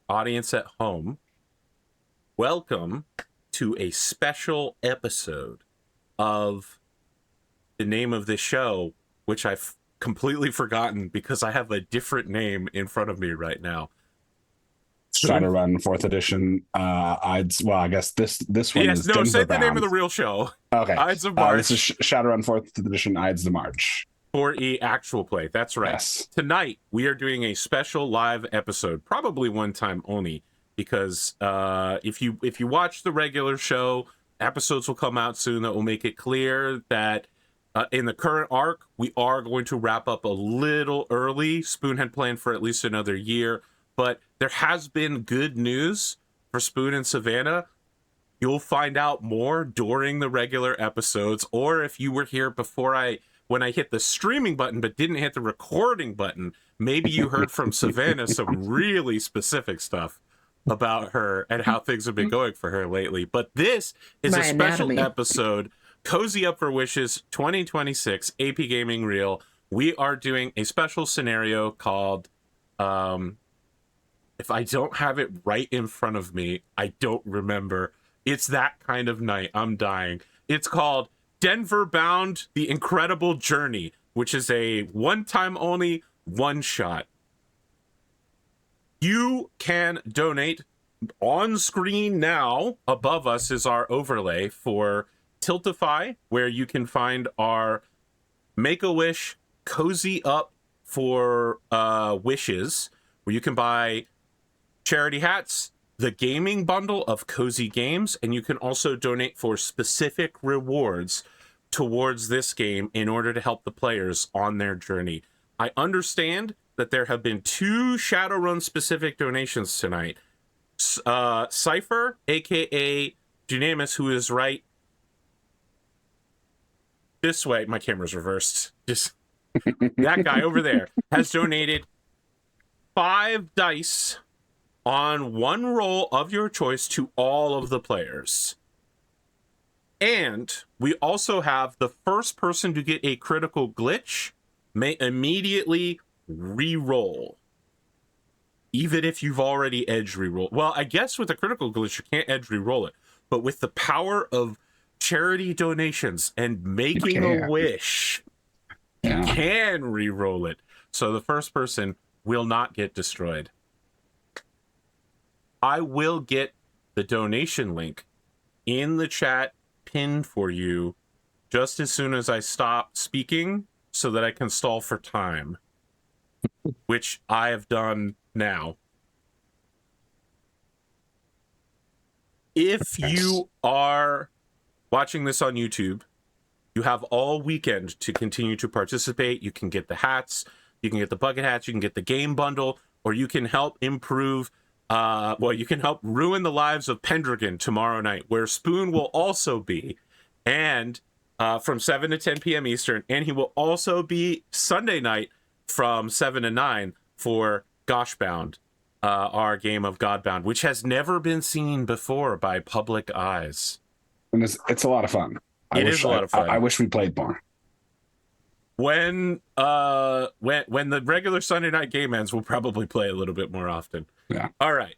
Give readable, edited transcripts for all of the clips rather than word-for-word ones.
audience at home, welcome to a special episode of the name of this show, which I've completely forgotten because I have a different name in front of me right now. Shadowrun fourth edition. I guess this one Yes, is no, say Denver the name of bound. the real show. Okay, Ides of this is March. Shadowrun fourth edition. Ides the March. 4E actual play. That's right. Yes. Tonight we are doing a special live episode, probably one time only, because if you watch the regular show, episodes will come out soon that will make it clear that in the current arc we are going to wrap up a little early. Spoon had planned for at least another year, but there has been good news for Spoon and Savannah. You'll find out more during the regular episodes, or if you were here when I hit the streaming button but didn't hit the recording button, maybe you heard from Savannah some really specific stuff about her and how things have been going for her lately. But this is a special episode, Cozy Up for Wishes 2026, AP Gaming Real. We are doing a special scenario called, if I don't have it right in front of me, I don't remember. It's that kind of night. I'm dying. It's called Denver Bound, The Incredible Journey, which is a one-time only one-shot. You can donate on screen now. Above us is our overlay for Tiltify, where you can find our Make-A-Wish Cozy Up for Wishes, where you can buy charity hats, the gaming bundle of Cozy Games, and you can also donate for specific rewards towards this game in order to help the players on their journey. I understand that there have been 2 Shadowrun specific donations tonight. Cypher, aka Dunamis, who is right this way, my camera's reversed, just that guy over there, has donated 5 dice on one roll of your choice to all of the players. And we also have the first person to get a critical glitch may immediately re-roll, even if you've already edge re-roll. Well, I guess with a critical glitch you can't edge re-roll it, but with the power of charity donations and making a wish, you can re-roll it. So the first person will not get destroyed. I will get the donation link in the chat pinned for you just as soon as I stop speaking so that I can stall for time, which I have done now. If you are watching this on YouTube, you have all weekend to continue to participate. You can get the hats, you can get the bucket hats, you can get the game bundle, or you can help improve you can help ruin the lives of Pendragon tomorrow night, where Spoon will also be, and from 7 to 10 p.m. Eastern, and he will also be Sunday night from 7 to 9 for Goshbound, our game of Godbound, which has never been seen before by public eyes. And it's a lot of fun. It is a lot of fun. I wish we played more. When the regular Sunday night game ends, we'll probably play a little bit more often. Yeah. All right.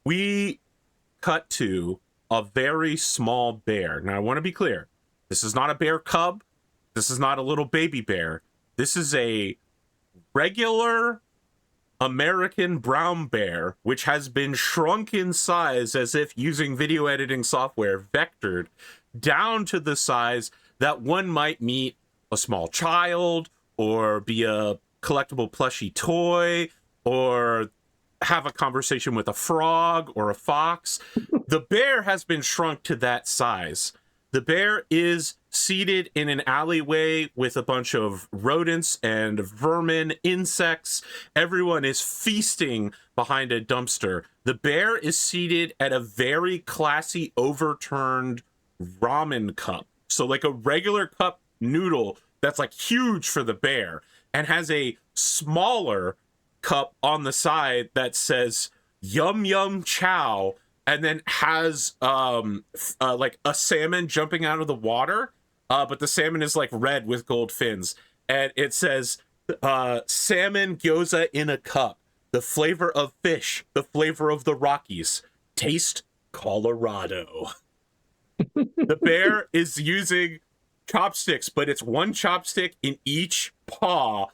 We cut to a very small bear. Now, I want to be clear. This is not a bear cub. This is not a little baby bear. This is a regular American brown bear, which has been shrunk in size as if using video editing software, vectored down to the size that one might meet a small child, or be a collectible plushy toy, or have a conversation with a frog or a fox. The bear has been shrunk to that size. The bear is seated in an alleyway with a bunch of rodents and vermin, insects. Everyone is feasting behind a dumpster. The bear is seated at a very classy overturned ramen cup. So like a regular cup noodle that's like huge for the bear, and has a smaller cup on the side that says yum yum chow, and then has like a salmon jumping out of the water, but the salmon is like red with gold fins, and it says Salmon gyoza in a cup. The flavor of fish. The flavor of the Rockies. Taste Colorado. The bear is using chopsticks, but it's one chopstick in each paw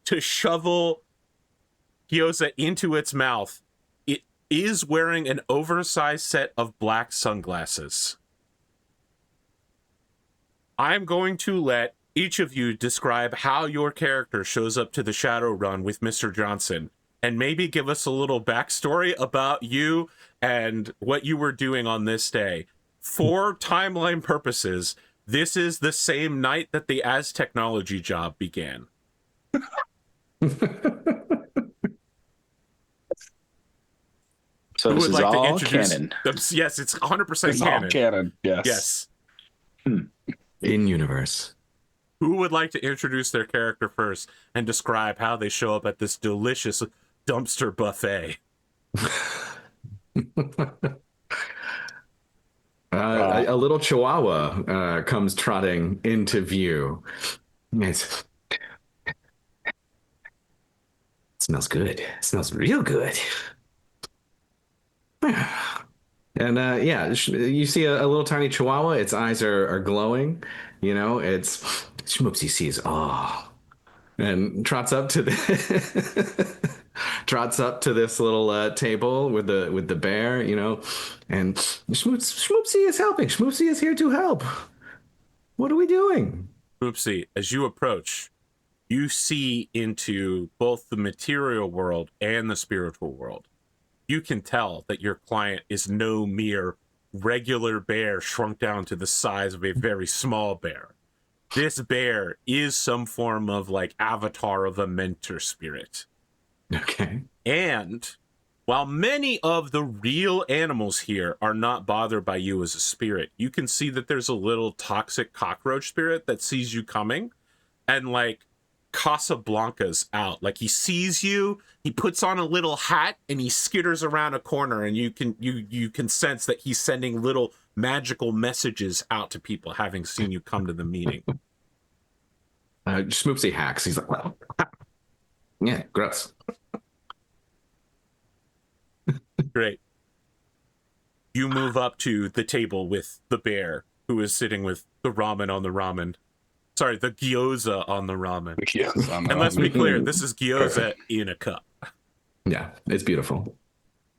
to shovel gyoza into its mouth. It is wearing an oversized set of black sunglasses. I'm going to let each of you describe how your character shows up to the Shadowrun with Mr. Johnson, and maybe give us a little backstory about you and what you were doing on this day. For timeline purposes, this is the same night that the As Technology job began. So Who this would is like to all introduce canon. Yes, it's 100% It's canon. all canon. Yes. Yes. In universe. Who would like to introduce their character first and describe how they show up at this delicious dumpster buffet? A little chihuahua comes trotting into view. It smells good. It smells real good. And yeah, you see a little tiny chihuahua. Its eyes are glowing. You know, it's Schmoopsy sees, oh, and trots up to the trots up to this little table with the bear, you know, and Schmoopsy is helping. Schmoopsy is here to help. What are we doing? Oopsie, as you approach, you see into both the material world and the spiritual world. You can tell that your client is no mere regular bear shrunk down to the size of a very small bear. This bear is some form of like avatar of a mentor spirit. Okay. And while many of the real animals here are not bothered by you as a spirit, you can see that there's a little toxic cockroach spirit that sees you coming, and like Casablanca's out. Like he sees you, he puts on a little hat and he skitters around a corner, and you can sense that he's sending little magical messages out to people having seen you come to the meeting. Schmoopsy hacks. He's like, well, yeah, gross. Great. You move up to the table with the bear, who is sitting with the ramen on the ramen. Sorry, the gyoza on the ramen. And let's be clear, this is gyoza in a cup. Yeah, it's beautiful.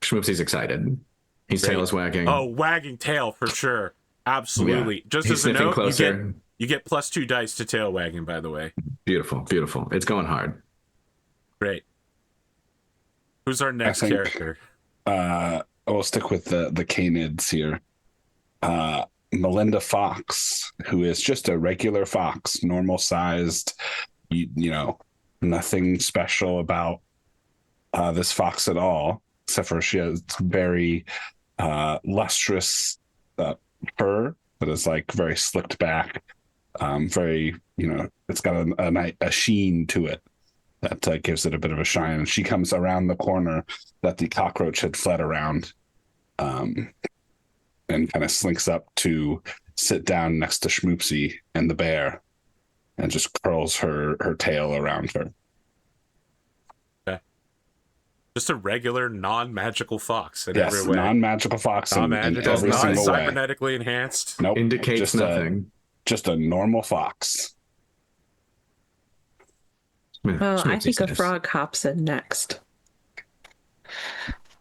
Schmoopsy's excited. His tail is wagging. Oh, wagging tail for sure. Absolutely. Yeah. Just He's as a sniffing note, closer. you get +2 dice to tail wagging, by the way. Beautiful, beautiful. It's going hard. Great. Who's our next character? We'll stick with the canids here. Melinda Fox, who is just a regular fox, normal sized, you know, nothing special about this fox at all, except for she has very lustrous fur that is like very slicked back, very, you know, it's got a sheen to it that gives it a bit of a shine. And she comes around the corner that the cockroach had fled around, and kind of slinks up to sit down next to Schmoopsy and the bear, and just curls her tail around her. Okay. Just a regular non-magical fox in every way. Non-magical fox in every not single way. cybernetically enhanced. Nope. Indicates nothing. Just a normal fox. Well, I think a frog hops in next.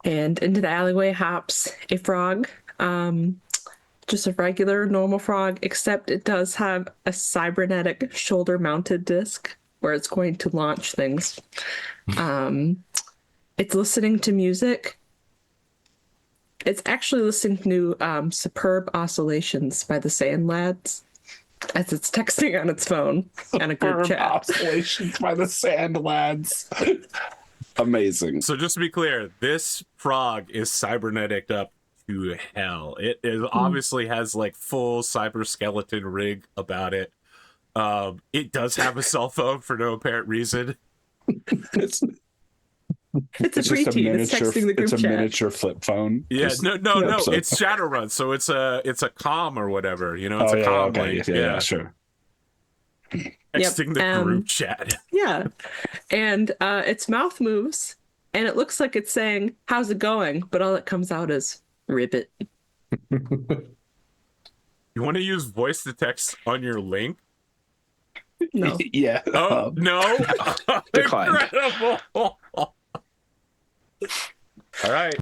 And into the alleyway hops a frog. Just a regular normal frog, except it does have a cybernetic shoulder mounted disc where it's going to launch things. It's listening to music. It's actually listening to Superb Oscillations by the Sand Lads as it's texting on its phone and a group chat. Oscillations by the Sand Lads. Amazing. So just to be clear, this frog is cybernetic up to hell. It obviously has like full cyber skeleton rig about it. It does have a cell phone for no apparent reason. It's a preteen. It's texting the group It's a chat. miniature flip phone. Yeah, no. It's Shadowrun, so it's a comm or whatever. You know, it's a comm link. Yeah, sure. Texting the group chat. Yeah. And its mouth moves and it looks like it's saying, "How's it going?" But all that comes out is ribbit. You want to use voice to text on your link? No. Yeah. Oh, no. Declined. Incredible. All right.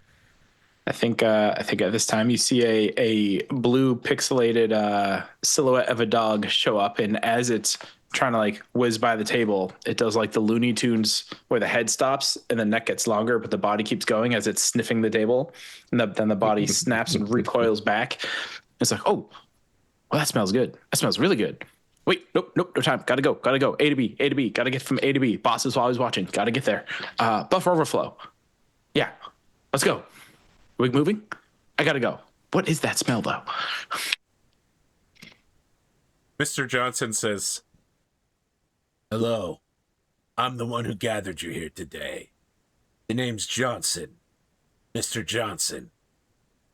I think at this time you see a blue pixelated silhouette of a dog show up, and as it's trying to like whiz by the table, it does like the Looney Tunes where the head stops and the neck gets longer, but the body keeps going as it's sniffing the table, and then the body snaps and recoils back. It's like, oh, well, that smells good. That smells really good. Wait, nope, no time. Gotta go. A to B, A to B. Gotta get from A to B. Boss is always watching. Gotta get there. Buffer overflow. Yeah, let's go. Are we moving? I gotta go. What is that smell, though? Mr. Johnson says, "Hello, I'm the one who gathered you here today. The name's Johnson, Mr. Johnson.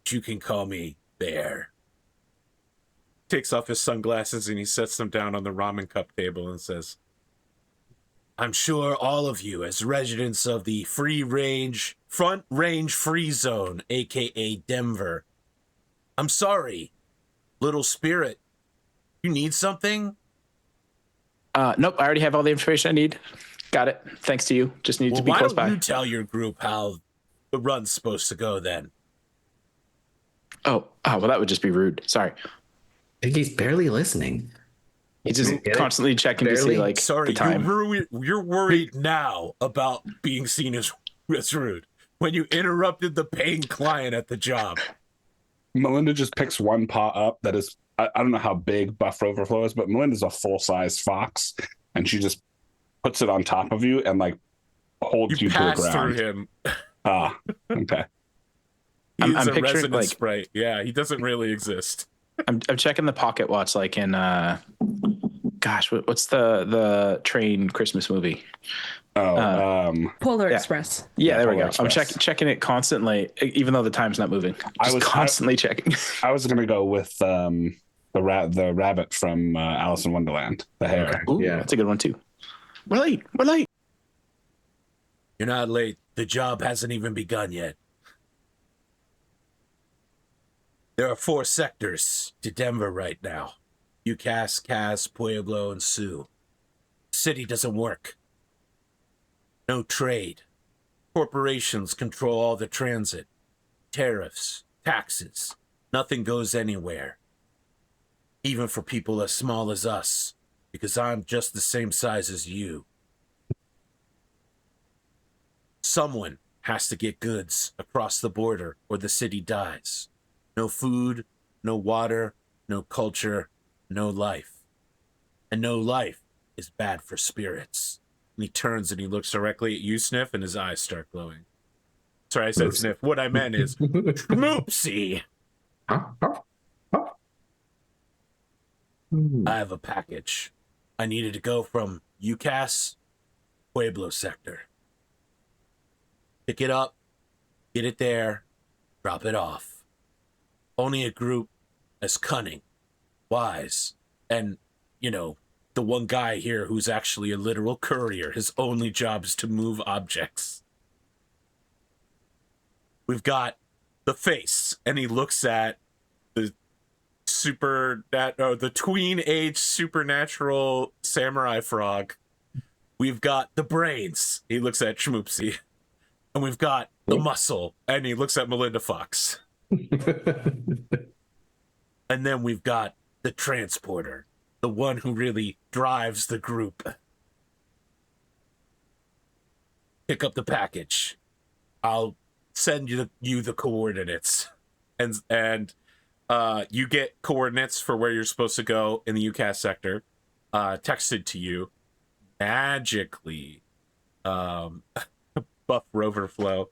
But you can call me Bear." Takes off his sunglasses and he sets them down on the ramen cup table and says, "I'm sure all of you, as residents of the Front Range Free Zone, aka Denver, I'm sorry, little spirit, you need something?" Nope, I already have all the information I need. Got it. Thanks to you. Just need to be Why close don't by. you tell your group how the run's supposed to go then? Oh, well, that would just be rude. Sorry. I think he's barely listening. He's just Get it? constantly checking to see Barely? like Sorry, the time. you're worried now about being seen as rude when you interrupted the paying client at the job. Melinda just picks one paw up that is, I don't know how big Buffer Overflow is, but Melinda's a full-size fox, and she just puts it on top of you and like holds You you to the pass through ground. him. Ah, okay. He's I'm a picturing, resident like- sprite. Yeah, he doesn't really exist. I'm checking the pocket watch like in gosh, what's the train Christmas movie? Polar Yeah. Express. Yeah, there we Polar go. I'm Express. checking it constantly, even though the time's not moving. Just constantly checking. I was gonna go with the rabbit from Alice in Wonderland, the hare. Ooh, Yeah. that's a good one too. We're late. You're not late. The job hasn't even begun yet. There are 4 sectors to Denver right now. UCAS, Cass, Pueblo, and Sioux. The city doesn't work. No trade. Corporations control all the transit. Tariffs, taxes. Nothing goes anywhere. Even for people as small as us, because I'm just the same size as you. Someone has to get goods across the border or the city dies. No food, no water, no culture, no life. And no life is bad for spirits. And he turns and he looks directly at you, Sniff, and his eyes start glowing. Sorry, I said Sniff. What I meant is Schmoopsy. Huh? I have a package. I needed to go from UCAS, Pueblo sector. Pick it up, get it there, drop it off. Only a group as cunning, wise, and, the one guy here who's actually a literal courier. His only job is to move objects. We've got the face, and he looks at the tween age supernatural samurai frog. We've got the brains. He looks at Schmoopsy. And we've got the muscle, and he looks at Melinda Fox. And then we've got the transporter, the one who really drives the group. Pick up the package. I'll send you the coordinates, and you get coordinates for where you're supposed to go in the UCAS sector, texted to you magically. Buff Roverflow.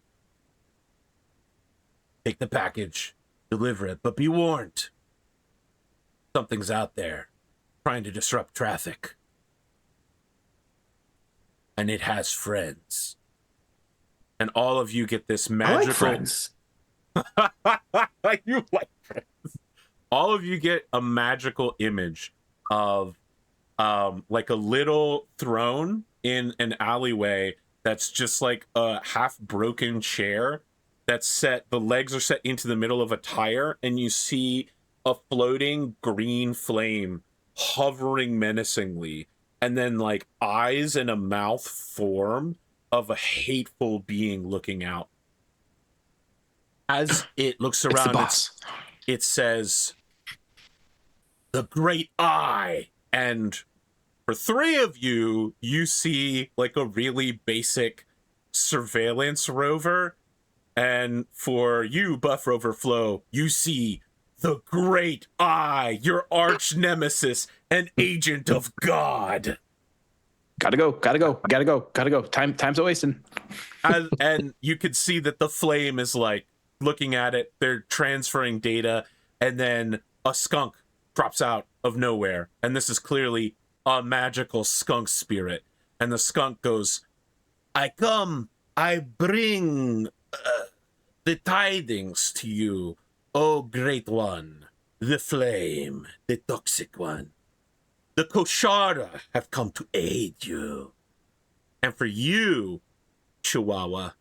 Take the package, deliver it, but be warned. Something's out there trying to disrupt traffic. And it has friends. And all of you get this I magical... like friends. You like friends. All of you get a magical image of like a little throne in an alleyway that's just like a half broken chair that's set, the legs are set into the middle of a tire, and you see a floating green flame hovering menacingly, and then like eyes and a mouth form of a hateful being looking out. As it looks It's the around, boss. it says, "The Great Eye." And for three of you, you see like a really basic surveillance rover. And for you, Buff Rover Flo, you see the Great Eye, your arch nemesis, an agent of God. Gotta go. Time's a wasting. And you can see that the flame is like looking at it. They're transferring data, and then a skunk drops out of nowhere. And this is clearly a magical skunk spirit. And the skunk goes, I bring the tidings to you, O Great One, the Flame, the Toxic One. The Koshara have come to aid you. And for you, Chihuahua,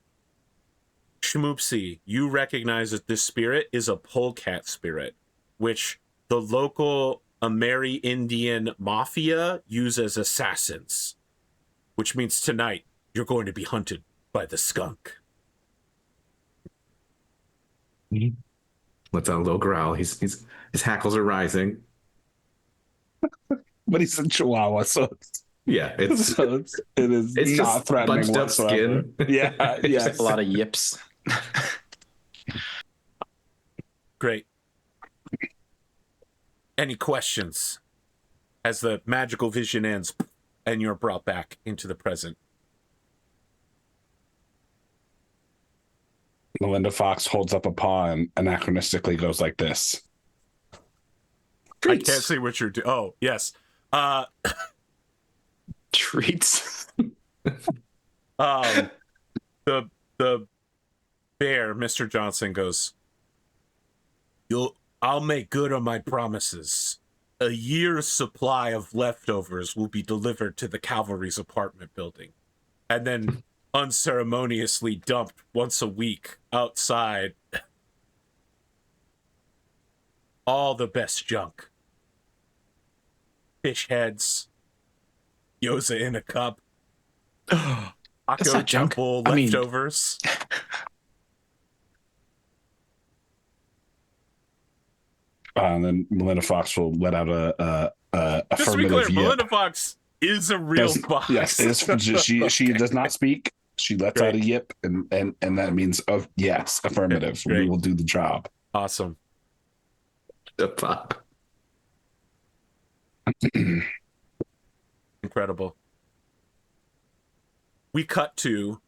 Shmoopsy, you recognize that this spirit is a polecat spirit, which the local Amerindian mafia use as assassins, which means tonight you're going to be hunted by the skunk. Lets out a little growl. His hackles are rising. But he's a Chihuahua, so Yeah, it is it's not just threatening bunched up whatsoever. skin. Yeah, yes. A lot of yips. Great. Any questions as the magical vision ends and you're brought back into the present? Melinda Fox holds up a paw and anachronistically goes like this. I can't see what you're doing. Oh, yes. Treats. The bear, Mr. Johnson, goes, I'll make good on my promises. A year's supply of leftovers will be delivered to the cavalry's apartment building, and then unceremoniously dumped once a week outside. All the best junk. Fish heads, Yoza in a cup, That's Akko not junk. Temple I mean- leftovers. And then Melinda Fox will let out a Just to be affirmative clear, yip. Melinda Fox is a real box. Yes, she does not speak. She lets Great. out a yip, and that means yes, affirmative. Great. We will do the job. Awesome. The pop. Incredible. We cut to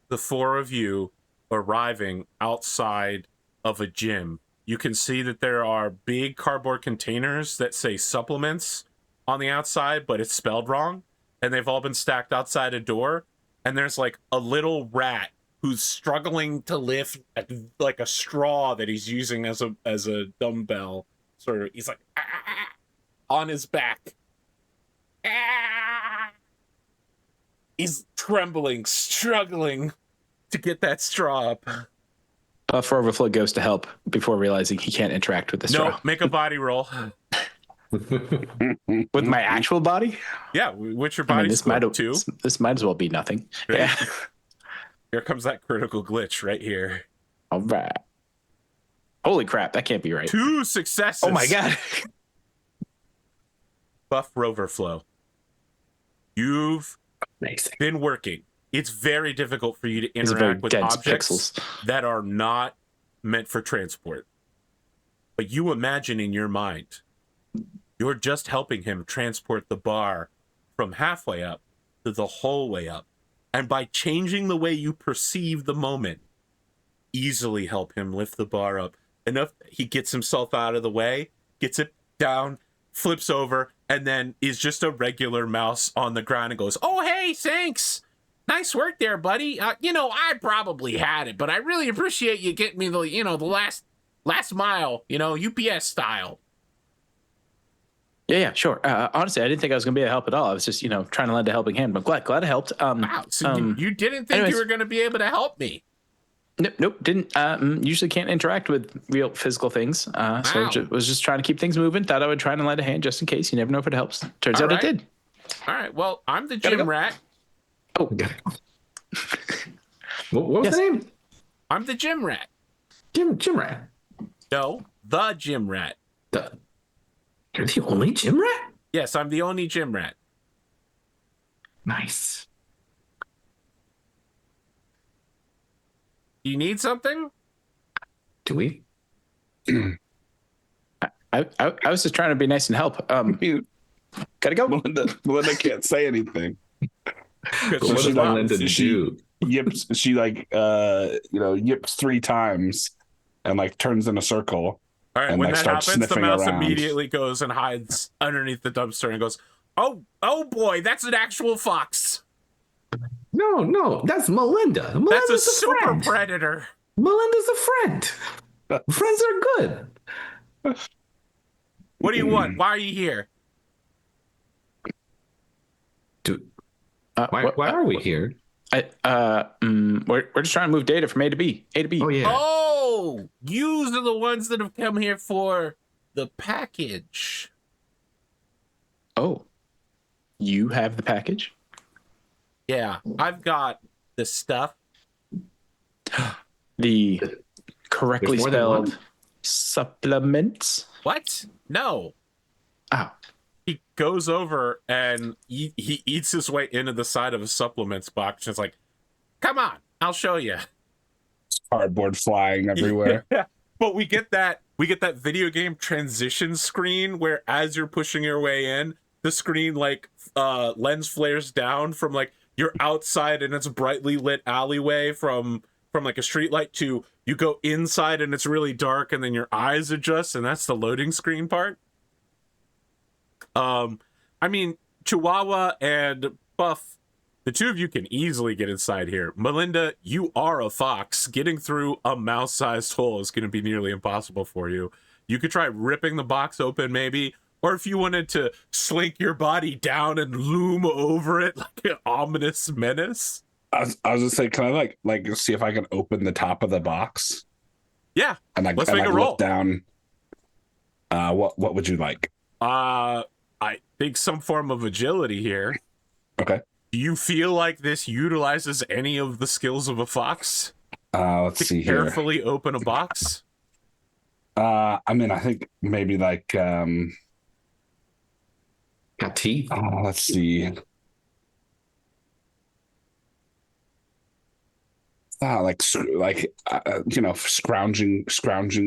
the four of you arriving outside of a gym. You can see that there are big cardboard containers that say supplements on the outside, but it's spelled wrong. And they've all been stacked outside a door. And there's like a little rat who's struggling to lift like a straw that he's using as a dumbbell. Sort of, he's like on his back. He's trembling, struggling to get that straw up. Puff Overflow goes to help before realizing he can't interact with the straw. No, make a body roll. With my actual body? Yeah, what's your I body mean, score? 2? This might as well be nothing. Great. Yeah. Here comes that critical glitch right here. All right. Holy crap, that can't be right. 2 successes. Oh my god. Buff Rover Flow. You've Amazing. been working. It's very difficult for you to These are very interact with dense objects pixels. that are not meant for transport. But you imagine in your mind, you're just helping him transport the bar from halfway up to the whole way up. And by changing the way you perceive the moment, easily help him lift the bar up enough that he gets himself out of the way, gets it down, flips over, and then is just a regular mouse on the ground and goes, "Oh, hey, thanks. Nice work there, buddy. I probably had it, but I really appreciate you getting me the last mile, UPS style." Yeah, sure. Honestly, I didn't think I was going to be able to help at all. I was just, trying to lend a helping hand, but glad I helped. Wow. So you didn't think anyways. you were going to be able to help me? Nope, didn't. Usually can't interact with real physical things. So was just trying to keep things moving. Thought I would try and lend a hand just in case. You never know if it helps. Turns out it did. All right. Well, I'm the gym rat. Oh, what was the name? I'm the gym rat. Gym rat. No, the gym rat. You're the only gym rat? Yes, I'm the only gym rat. Nice. You need something? Do we? I was just trying to be nice and help. Gotta go. Melinda can't say anything. What does Melinda do? Yips. She yips 3 times and like turns in a circle. All right, and when like that starts happens, the sniffing mouse around. immediately goes and hides underneath the dumpster and goes, "Oh boy, that's an actual fox. No, that's Melinda. That's Melinda's a super friend. predator." Melinda's a friend. Friends are good. What do you want? Why are you here? Dude, why are we here? We're just trying to move data from A to B. Oh yeah. Oh, yous are the ones that have come here for the package. Oh, you have the package? Yeah, I've got the stuff. The correctly There's more than spelled one? supplements? What? No. Oh, He goes over and he eats his way into the side of a supplements box. And it's like, come on, I'll show you. Cardboard flying everywhere. Yeah. But we get that video game transition screen where as you're pushing your way in, the screen like lens flares down from like you're outside and it's a brightly lit alleyway from like a street light to you go inside and it's really dark and then your eyes adjust and that's the loading screen part. I mean, Chihuahua and Buff, the two of you can easily get inside here. Melinda, you are a fox. Getting through a mouse-sized hole is going to be nearly impossible for you. You could try ripping the box open, maybe, or if you wanted to slink your body down and loom over it like an ominous menace. I was gonna say, can I like see if I can open the top of the box? Yeah, And like, let's and, make like, a roll. look down. What would you like? I think some form of agility here. Okay. Do you feel like this utilizes any of the skills of a fox? Let's see here. Carefully open a box. I mean, I think maybe like Got teeth. let's see. Scrounging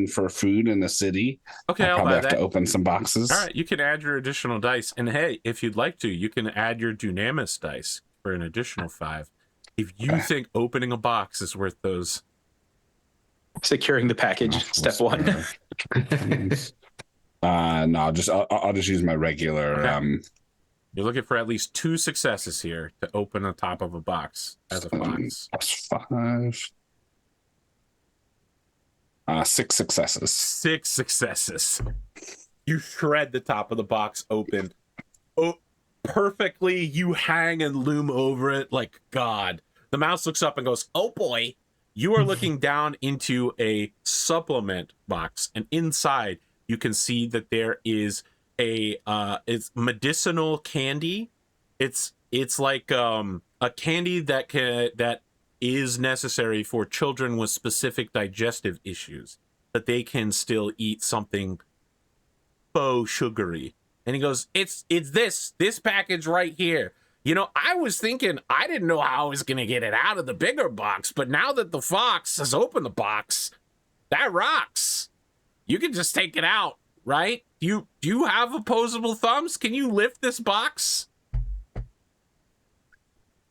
for food in the city. Okay, I'll I'll probably buy have that. to open some boxes. All right, you can add your additional dice. And hey, if you'd like to, you can add your Dunamis dice for an additional 5. If you think opening a box is worth those. securing the package, step 1. No, I'll just use my regular. Okay. You're looking for at least 2 successes here to open the top of a box as a fox. +5. 6 successes. 6 successes. You shred the top of the box open. Oh, perfectly. You hang and loom over it like God. The mouse looks up and goes, "Oh boy." You are looking down into a supplement box, and inside you can see that there is it's medicinal candy. It's like a candy that is necessary for children with specific digestive issues, that they can still eat something faux sugary. And he goes, it's this package right here. You know, I was thinking, I didn't know how I was going to get it out of the bigger box, but now that the fox has opened the box, that rocks. You can just take it out, right? Do you have opposable thumbs? Can you lift this box?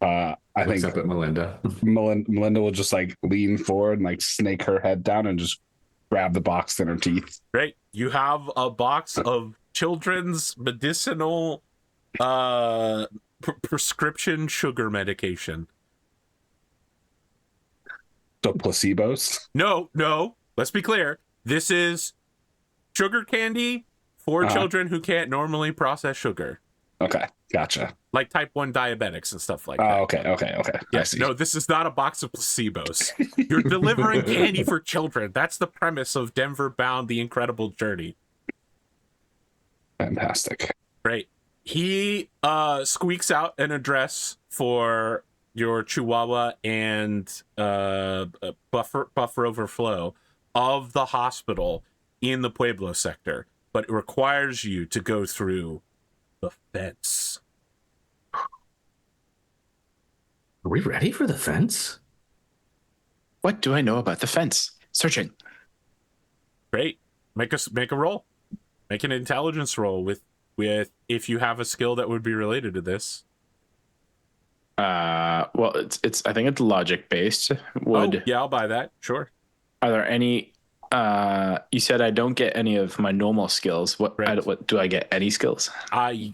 I Looks think up at Melinda. Melinda will just like lean forward and like snake her head down and just grab the box in her teeth. Great. You have a box of children's medicinal prescription sugar medication. So placebos. No. Let's be clear. This is sugar candy for children who can't normally process sugar, Okay, gotcha. like type 1 diabetics and stuff like that. Oh, okay. I Yes, see. no, this is not a box of placebos. You're delivering candy for children. That's the premise of Denver Bound: The Incredible Journey. Fantastic. Great. He squeaks out an address for your Chihuahua and buffer overflow of the hospital in the Pueblo sector, but it requires you to go through the fence. Are we ready for the fence? What do I know about the fence? Searching. Great. Make a roll. Make an intelligence roll with if you have a skill that would be related to this. Well, it's I think it's logic based. Would Yeah, I'll buy that. Sure. Are there any? You said I don't get any of my normal skills. What do I get? Any skills? I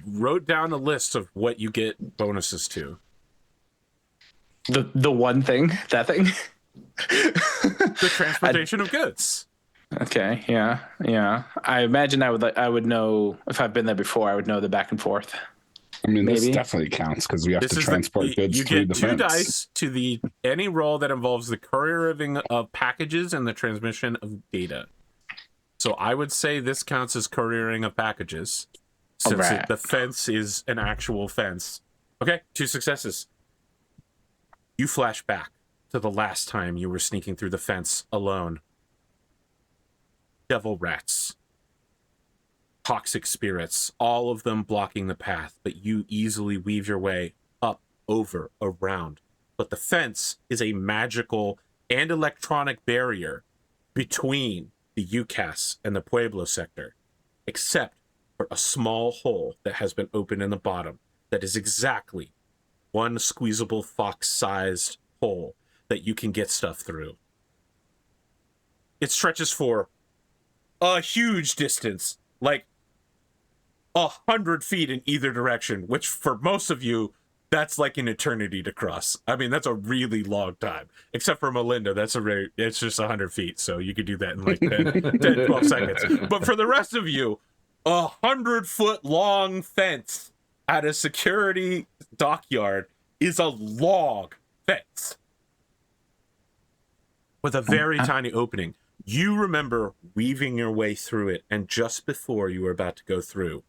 wrote down a list of what you get bonuses to. The one thing, that thing. The transportation of goods. Okay, yeah. I imagine I would know if I've been there before. I would know the back and forth. I mean, this Maybe. definitely counts because we have This to is transport goods you through get the 2 fence. dice to any roll that involves the couriering of packages and the transmission of data. So I would say this counts as couriering of packages, since Alright. the fence is an actual fence. Okay, 2 successes. You flash back to the last time you were sneaking through the fence alone. Devil rats, toxic spirits, all of them blocking the path, but you easily weave your way up, over, around. But the fence is a magical and electronic barrier between the UCAS and the Pueblo sector, except for a small hole that has been opened in the bottom that is exactly one squeezable fox-sized hole that you can get stuff through. It stretches for a huge distance, like 100 feet in either direction, which for most of you, that's like an eternity to cross. I mean, that's a really long time. Except for Melinda, it's just 100 feet, so you could do that in like 10 12 seconds. But for the rest of you, 100-foot long fence at a security dockyard is a log fence with a very tiny opening. You remember weaving your way through it, and just before you were about to go through,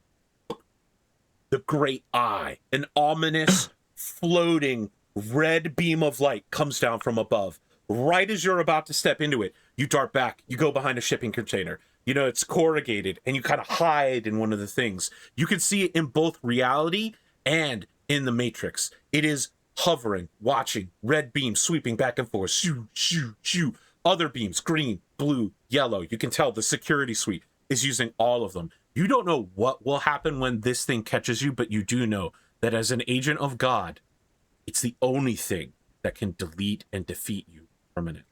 the great eye, an ominous, floating red beam of light comes down from above. Right as you're about to step into it, you dart back, you go behind a shipping container. You know, it's corrugated, and you kind of hide in one of the things. You can see it in both reality and in the Matrix. It is hovering, watching, red beam sweeping back and forth. Shoo, shoo, shoo. Other beams, green, blue, yellow. You can tell the security suite is using all of them. You don't know what will happen when this thing catches you, but you do know that as an agent of God, it's the only thing that can delete and defeat you permanently.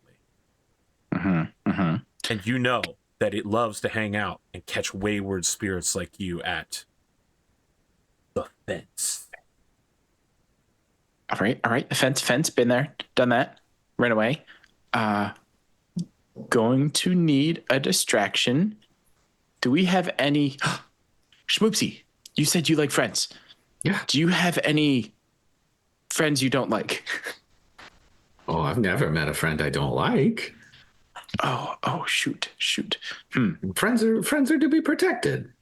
And you know that it loves to hang out and catch wayward spirits like you at the fence. All right. The fence. Been there, done that. Ran away. Going to need a distraction. Do we have any? Schmoopsy, you said you like friends. Yeah. Do you have any friends you don't like? Oh, I've never met a friend I don't like. Oh, shoot. Friends are to be protected.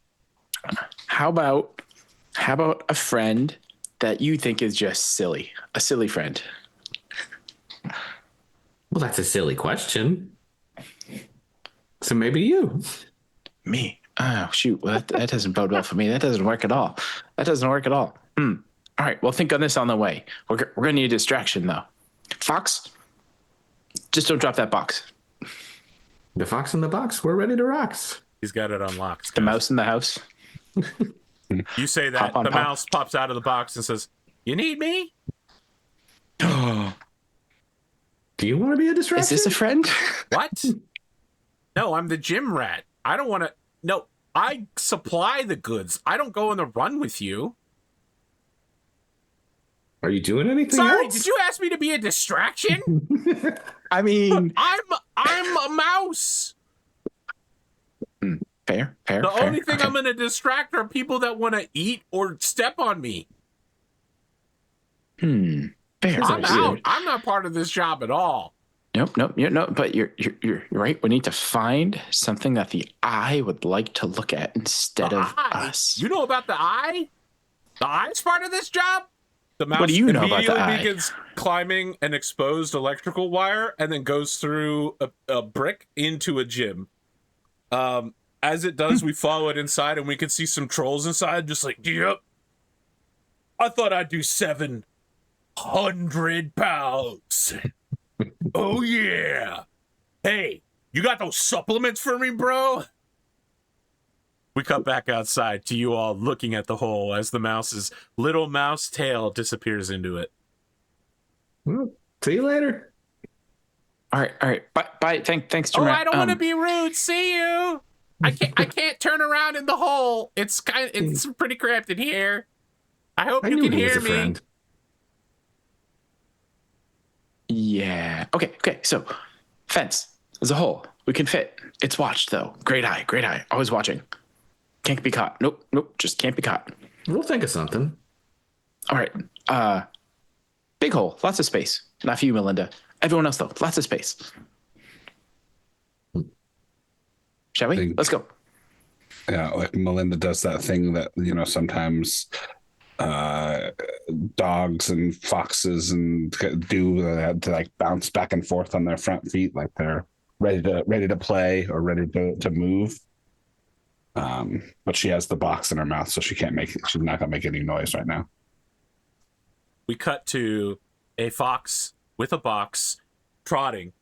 How about a friend that you think is just silly? A silly friend. Well, that's a silly question. So maybe you. Me? Oh, shoot. Well, that doesn't bode well for me. That doesn't work at all. All right. Well, think on this on the way. We're going to need a distraction, though. Fox, just don't drop that box. The fox in the box. We're ready to rocks. He's got it unlocked. The mouse in the house. You say that, Pop on the pop. mouse pops out of the box and says, "You need me?" Do you want to be a distraction? Is this a friend? What? No, I'm the gym rat. I don't want to. No, I supply the goods. I don't go on the run with you. Are you doing anything Sorry, else? did you ask me to be a distraction? I mean, I'm a mouse. The only thing I'm going to distract are people that want to eat or step on me. Fair. I'm out. I'm not part of this job at all. Nope. But you're right. We need to find something that the eye would like to look at instead of us. You know about the eye? The eye's part of this job? The mouse what do you know about the immediately eye? begins climbing an exposed electrical wire and then goes through a brick into a gym. As it does, we follow it inside and we can see some trolls inside just like, yep. I thought I'd do 700 pounds. Oh, yeah. Hey, you got those supplements for me, bro? We cut back outside to you all looking at the hole as the mouse's little mouse tail disappears into it. Well, see you later. All right. Bye. Thanks, Jermaine. Oh, I don't want to be rude. See you. I can't turn around in the hole. It's pretty cramped in here. I hope you can hear me. Friend. Yeah. Okay. So, fence as a whole, we can fit. It's watched though. Great eye. Always watching. Can't be caught. Nope. Just can't be caught. We'll think of something. All right. Big hole. Lots of space. Not for you, Melinda. Everyone else though. Lots of space. Shall we? Let's go. Yeah, like Melinda does that thing that, sometimes dogs and foxes and do to like bounce back and forth on their front feet like they're ready to play or ready to move. But she has the box in her mouth, so she's not gonna make any noise right now. We cut to a fox with a box trotting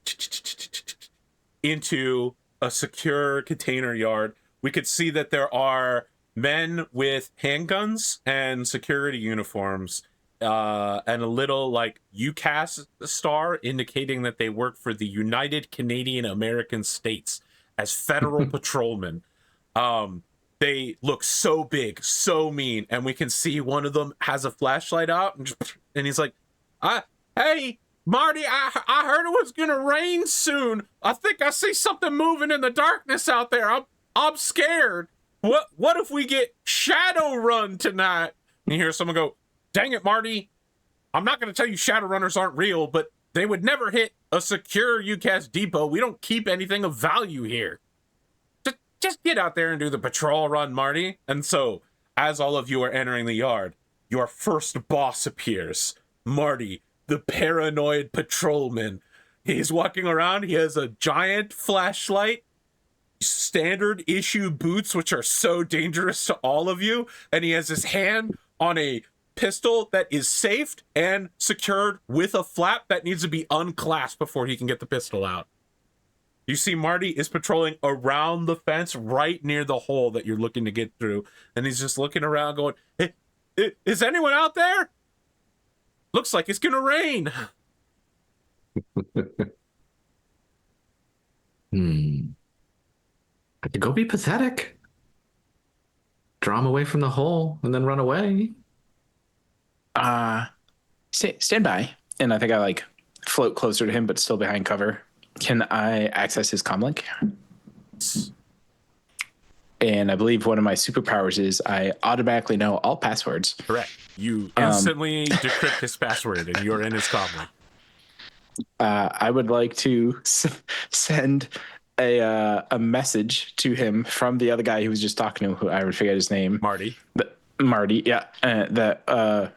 into a secure container yard. We could see that there are men with handguns and security uniforms, and a little like UCAS star indicating that they work for the United Canadian American States as federal patrolmen. They look so big, so mean, and we can see one of them has a flashlight out, and he's like, "Hey, Marty, I heard it was gonna rain soon. I think I see something moving in the darkness out there. I'm scared. What if we get Shadowrun tonight?" And you hear someone go, "Dang it, Marty. I'm not gonna tell you Shadowrunners aren't real, but they would never hit a secure UCAS depot. We don't keep anything of value here. Just get out there and do the patrol run, Marty." And so, as all of you are entering the yard, your first boss appears. Marty, the paranoid patrolman. He's walking around. He has a giant flashlight, standard issue boots, which are so dangerous to all of you. And he has his hand on a pistol that is safed and secured with a flap that needs to be unclasped before he can get the pistol out. You see Marty is patrolling around the fence right near the hole that you're looking to get through. And he's just looking around going, "Hey, is anyone out there? Looks like it's going to rain." I could go be pathetic. Draw him away from the hole and then run away. Stand by. And I think I like float closer to him, but still behind cover. Can I access his comlink? And I believe one of my superpowers is I automatically know all passwords. Correct. You instantly decrypt his password and you're in his comlink. I would like to send a message to him from the other guy who was just talking to him, who I would forget his name. Marty. Marty, yeah. That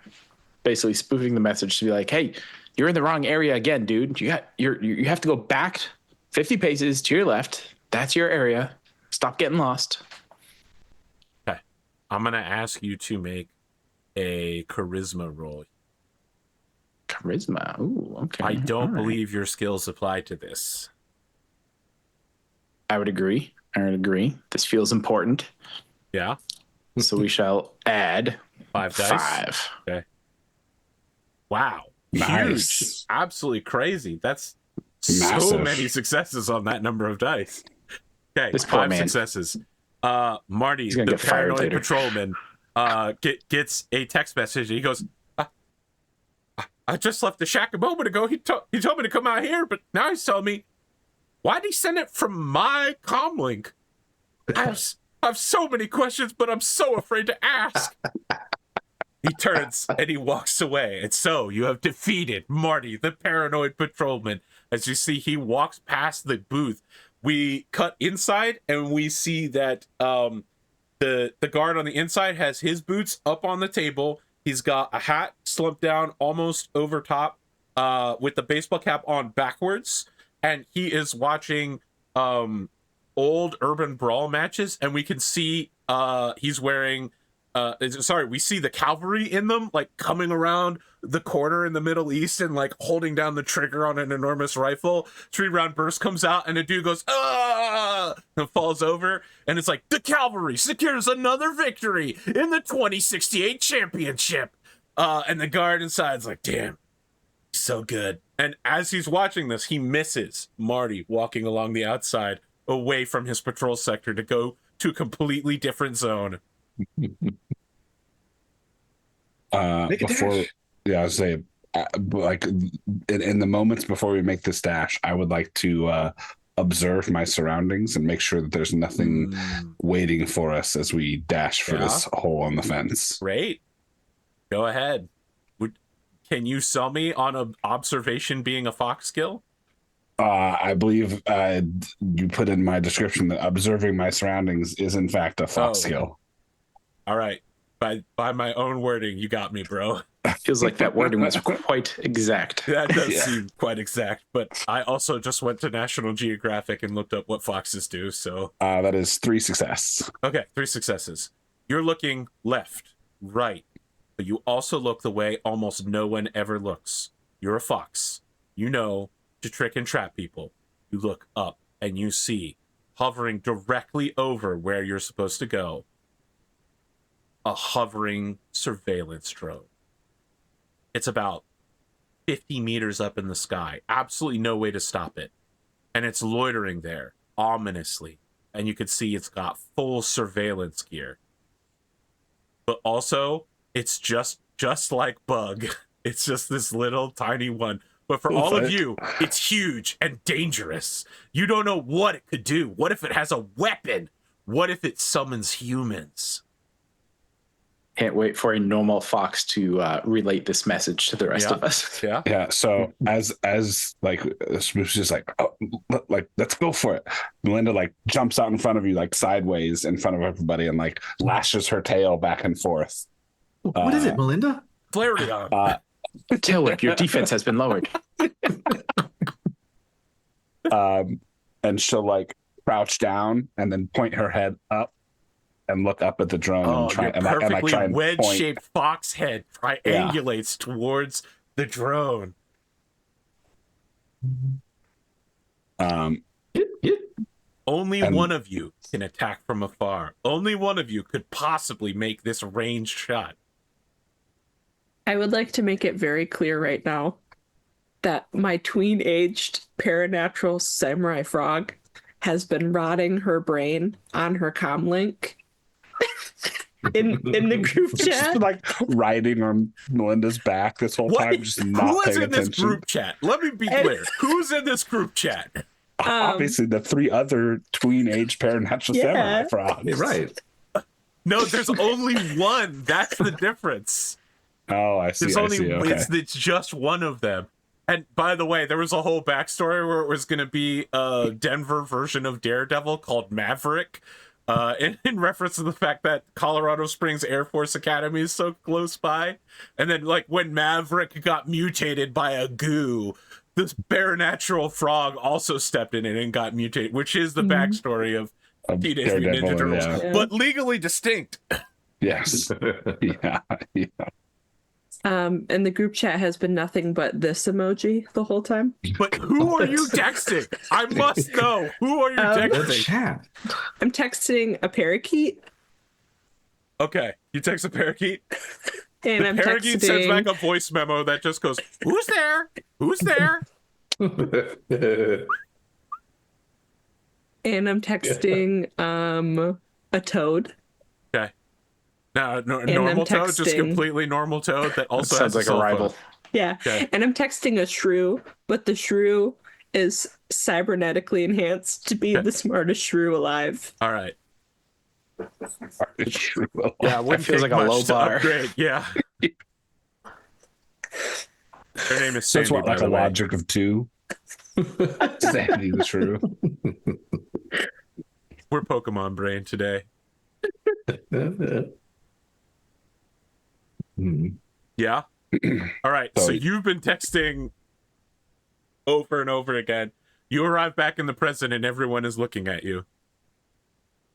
basically spoofing the message to be like, "Hey, you're in the wrong area again, dude. You have to go back 50 paces to your left. That's your area. Stop getting lost." Okay. I'm going to ask you to make a charisma roll. Charisma. Ooh, okay. I don't believe your skills apply to this. I would agree. This feels important. Yeah. So we shall add 5 dice. 5. Okay. Wow. Nice. Huge. Absolutely crazy. That's so Massive. many successes on that number of dice. Okay. This poor 5 man. successes. Marty, He's gonna the get fired paranoid later. patrolman, gets a text message. He goes, I just left the shack a moment ago. He told me to come out here, but now he's telling me, why'd he send it from my comlink? I have so many questions, but I'm so afraid to ask. He turns and he walks away. And so you have defeated Marty, the paranoid patrolman. As you see, he walks past the booth. We cut inside and we see that the guard on the inside has his boots up on the table. He's got a hat slumped down almost over top with the baseball cap on backwards. And he is watching old urban brawl matches. And we can see he's wearing... we see the cavalry in them, like coming around the corner in the Middle East and like holding down the trigger on an enormous rifle. 3-round burst comes out and a dude goes, ah, and falls over. And it's like, the cavalry secures another victory in the 2068 championship. And the guard inside's like, damn, so good. And as he's watching this, he misses Marty walking along the outside away from his patrol sector to go to a completely different zone. Before, yeah, I was saying, like in the moments before we make this dash, I would like to observe my surroundings and make sure that there's nothing waiting for us as we dash for this hole on the fence. Great, go ahead. Can you sell me on an observation being a fox skill? I believe you put in my description that observing my surroundings is in fact a fox skill. All right. By my own wording, you got me, bro. Feels like that wording was quite exact. That does seem quite exact, but I also just went to National Geographic and looked up what foxes do, so... that is 3 success. Okay, 3 successes. You're looking left, right, but you also look the way almost no one ever looks. You're a fox. You know to trick and trap people. You look up and you see, hovering directly over where you're supposed to go, a hovering surveillance drone. It's about 50 meters up in the sky. Absolutely no way to stop it. And it's loitering there, ominously. And you can see it's got full surveillance gear. But also, it's just like Bug. It's just this little tiny one. But for all of you, it's huge and dangerous. You don't know what it could do. What if it has a weapon? What if it summons humans? Can't wait for a normal fox to relate this message to the rest of us. Yeah. So as like Smooth's just like, oh, like let's go for it. Melinda like jumps out in front of you, like sideways in front of everybody, and like lashes her tail back and forth. What is it, Melinda? Flareon. Tail whip, your defense has been lowered. And she'll like crouch down and then point her head up and look up at the drone and try and perfectly try and wedge-shaped fox head triangulates towards the drone. Only one of you can attack from afar. Only one of you could possibly make this ranged shot. I would like to make it very clear right now that my tween-aged paranatural samurai frog has been rotting her brain on her comlink in the group chat. Just like riding on Melinda's back this whole time, just not Who is paying in attention. this group chat? Let me be clear. Who's in this group chat? Obviously, the 3 other tween-age paranatural samurai frogs. You're right. No, there's only one. That's the difference. Oh, I see. Okay. It's just one of them. And by the way, there was a whole backstory where it was going to be a Denver version of Daredevil called Maverick, in reference to the fact that Colorado Springs Air Force Academy is so close by. And then, like, when Maverick got mutated by a goo, this baranatural frog also stepped in it and got mutated, which is the backstory of Teenage Mutant Ninja Turtles, but legally distinct. Yes. Yeah. And the group chat has been nothing but this emoji the whole time. But who are you texting? I must know. Who are you texting? Chat. I'm texting a parakeet. Okay, you text a parakeet. And the I'm parakeet texting... sends back a voice memo that just goes, "Who's there? Who's there?" And I'm texting a toad. Okay. Now, normal toad, just completely normal toad that also sounds has like a rival. Yeah. Okay. And I'm texting a shrew, but the shrew is cybernetically enhanced to be the smartest shrew alive. All right. Yeah, it wouldn't feels take like a much low to bar. upgrade. Yeah. Her name is So it's Sandy, what, by like the a way. logic of 2? Sandy the true. We're Pokemon brain today. Yeah. All right. So So- you've been texting over and over again. You arrive back in the present and everyone is looking at you.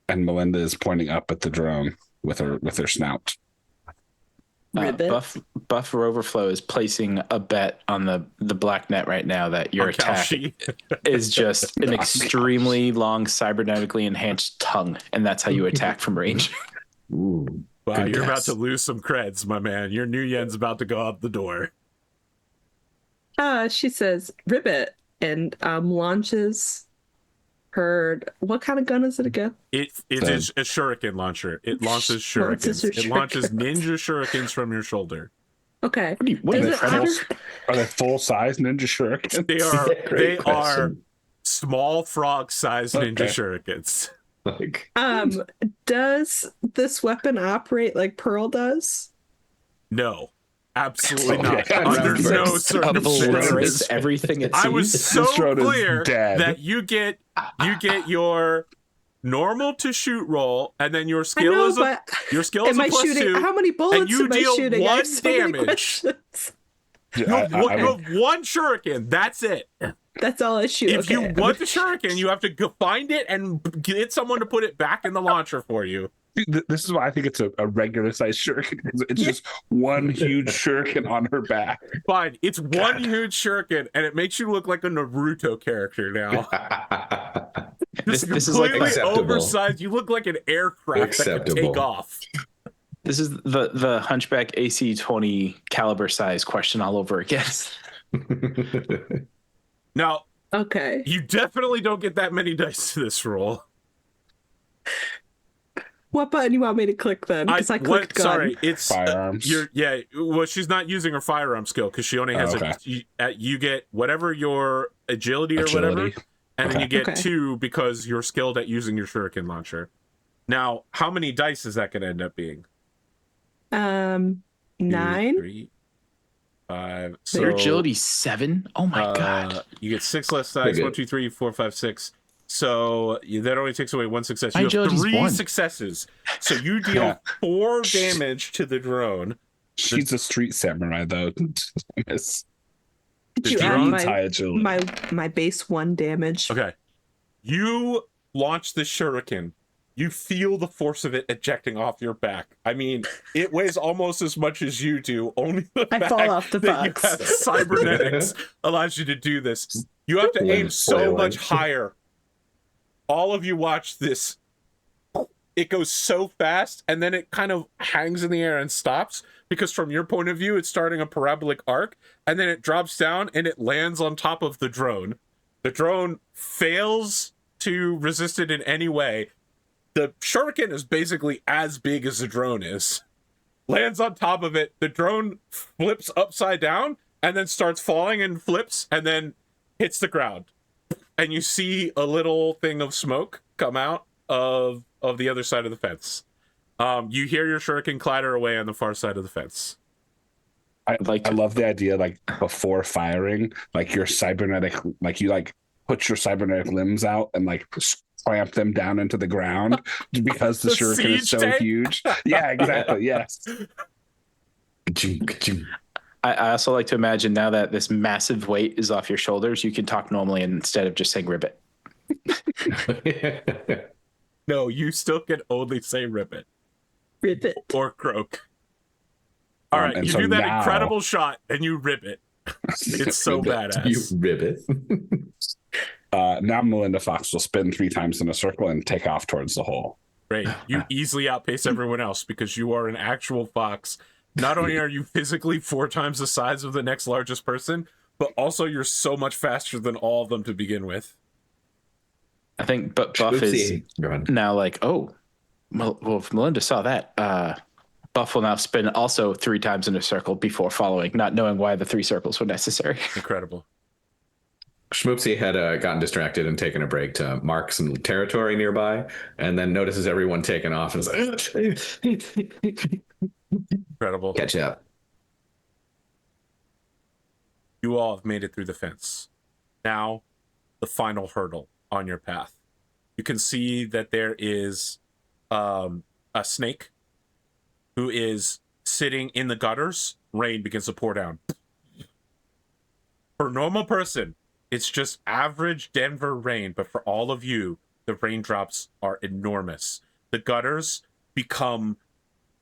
And Melinda is pointing up at the drone with her snout. Ribbit. Buff Overflow is placing a bet on the black net right now that your On attack Kalshi. is just an extremely long cybernetically enhanced tongue, and that's how you attack from range. Ooh. Wow, Good you're about guess. to lose some creds, my man. Your new yen's about to go out the door. She says ribbit and launches her. What kind of gun is it again? It is a shuriken launcher. It launches Launches shurikens. her It launches shurikens. ninja shurikens from your shoulder. Okay. What Does are it matter? Are they full size ninja shurikens? They are Great question. small frog-sized ninja Okay. shurikens. Like, Does this weapon operate like Pearl does? No, absolutely Okay. not. Under Reverse. no Obliterates circumstances. everything it sees. I was so This drone is clear dead. that you get your normal to shoot roll, and then your skill I know, is but your skill is am a I plus shooting? 2. How many bullets you am I deal shooting? I have one so many damage. questions. You have one shuriken. That's it. That's all I shoot. If Okay. you want the shuriken, you have to go find it and get someone to put it back in the launcher for you. This is why I think it's a regular size shuriken. It's just one huge shuriken on her back. Fine, it's one huge shuriken, and it makes you look like a Naruto character now. This is Completely like acceptable. oversized. You look like an aircraft that could take Acceptable. off. this is the Hunchback AC-20 caliber size question all over again. Now, Okay. you definitely don't get that many dice to this roll. What button you want me to click then? Because I clicked gun. Sorry, it's Firearms. well, she's not using her firearm skill because she only has okay. you get whatever your agility or whatever, and then Okay. you get Okay. 2 because you're skilled at using your shuriken launcher. Now, how many dice is that going to end up being? 9. 2, 3, 5. So, Your agility 7? Oh my god. You get 6 less dice. Pretty good. 1, 2, 3, 4, 5, 6. So that only takes away 1 success. My You have agility's 3 1. successes. So you deal Yeah. 4 damage to the drone. She's a street samurai, though. Miss. Did The you add drone's high agility. my base 1 damage? Okay. You launch the shuriken. You feel the force of it ejecting off your back. I mean, it weighs almost as much as you do. Only the I fact fall off the that you box. have cybernetics allows you to do this. You have to aim Limb so flailing. much higher. All of you watch this. It goes so fast, and then it kind of hangs in the air and stops, because from your point of view, it's starting a parabolic arc, and then it drops down and it lands on top of the drone. The drone fails to resist it in any way. The shuriken is basically as big as the drone is. Lands on top of it, the drone flips upside down, and then starts falling and flips, and then hits the ground. And you see a little thing of smoke come out of the other side of the fence. You hear your shuriken clatter away on the far side of the fence. I like to- love the idea, like before firing, like your cybernetic, like you like put your cybernetic limbs out and like clamp them down into the ground because the The shuriken is siege so tank? huge. Yeah, exactly. Yes. ka-ching, ka-ching. I also like to imagine now that this massive weight is off your shoulders, you can talk normally instead of just saying ribbit. No, you still can only say ribbit Ribbit. or croak. All right, and you so do that now- incredible shot and you rip it. It's so You badass. ribbit. Now Melinda Fox will spin 3 times in a circle and take off towards the hole. Great. You easily outpace everyone else because you are an actual fox. Not only are you physically 4 times the size of the next largest person, but also you're so much faster than all of them to begin with. I think but Buff is Oopsie. Go ahead. now like, oh, well, if Melinda saw that, Buff will now spin also 3 times in a circle before following, not knowing why the 3 circles were necessary. Incredible. Schmoopsy had gotten distracted and taken a break to mark some territory nearby, and then notices everyone taking off and is like, Incredible. catch up. You all have made it through the fence. Now, the final hurdle on your path. You can see that there is a snake who is sitting in the gutters. Rain begins to pour down. For a normal person, it's just average Denver rain, but for all of you, the raindrops are enormous. The gutters become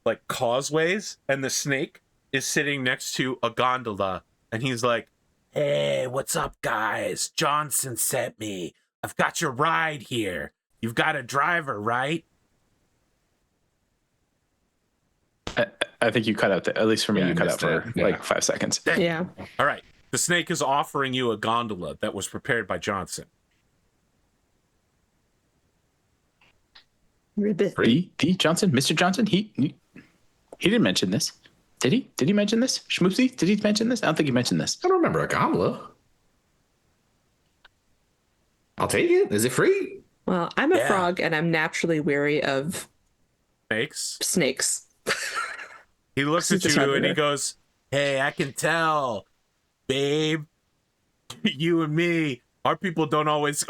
like causeways, and the snake is sitting next to a gondola, and he's like, "Hey, what's up, guys? Johnson sent me. I've got your ride here. You've got a driver, right?" I think you cut out, at least for me, Yeah, you I cut out missed for it. Yeah. like 5 seconds. Yeah. All right. The snake is offering you a gondola that was prepared by Johnson. Ribbit. D Johnson, Mr. Johnson, he didn't mention this. Did he? Did he mention this? Schmoopsy, did he mention this? I don't think he mentioned this. I don't remember a gondola. I'll take it. Is it free? Well, I'm a Yeah. frog and I'm naturally weary of Snakes. snakes. He looks at Just you right and he there. goes, "Hey, I can tell, babe. You and me, our people don't always."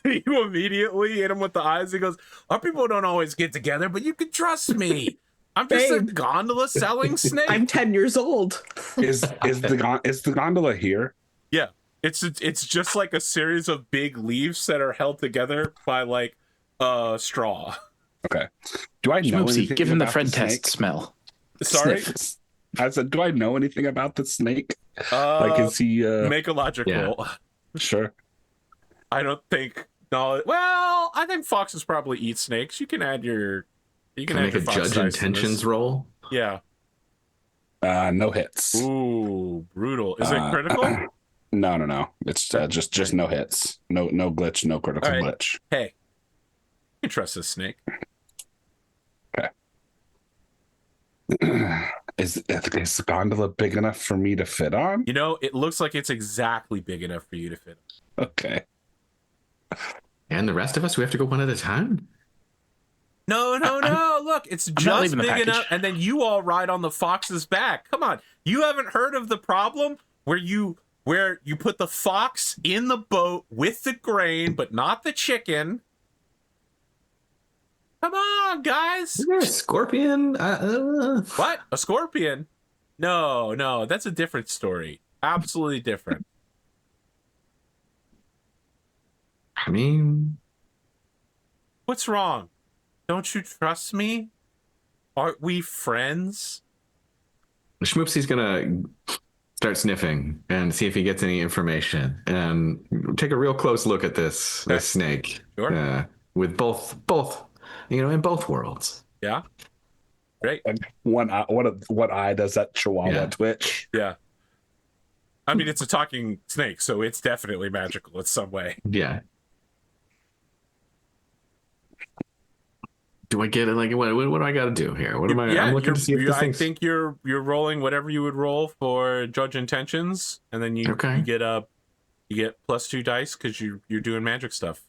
You immediately hit him with the eyes. He goes, "Our people don't always get together, but you can trust me. I'm just a Babe. gondola selling snake." I'm 10 years old. Is the gondola here? Yeah, it's just like a series of big leaves that are held together by like straw. Okay. Do I know Schmoopsy, anything give him the about friend snake? test smell. Sorry. Sniff. I said, do I know anything about the snake? Like, is he? Make a logic Yeah. roll. Sure. I don't think. No. Well, I think foxes probably eat snakes. You can add your. You Can can I add make a your fox judge dice in this. intentions roll? Yeah. No hits. Ooh, brutal. Is it critical? No. It's just no hits. No glitch. No critical All right. glitch. Hey, you can trust this snake. Is the gondola big enough for me to fit on? You know, it looks like it's exactly big enough for you to fit. Okay. And the rest of us, we have to go one at a time? No. Look, it's not just leaving the big package. enough, and then you all ride on the fox's back. Come on, you haven't heard of the problem where you put the fox in the boat with the grain, but not the chicken. Come on, guys. Is there a scorpion? What? A scorpion? No, that's a different story. Absolutely different. I mean, What's wrong? Don't you trust me? Aren't we friends? Schmoopsy's gonna start sniffing and see if he gets any information and take a real close look at this Okay. snake. Sure. With both, in both worlds. Yeah. Great. And one eye does that chihuahua Yeah. twitch? Yeah. I mean, it's a talking snake, so it's definitely magical in some way. Yeah. Do I get it? Like, what do I got to do here? What am I? I'm looking to see if this I thing's... think you're rolling whatever you would roll for judge intentions, and then you Okay. you get +2 dice because you're doing magic stuff.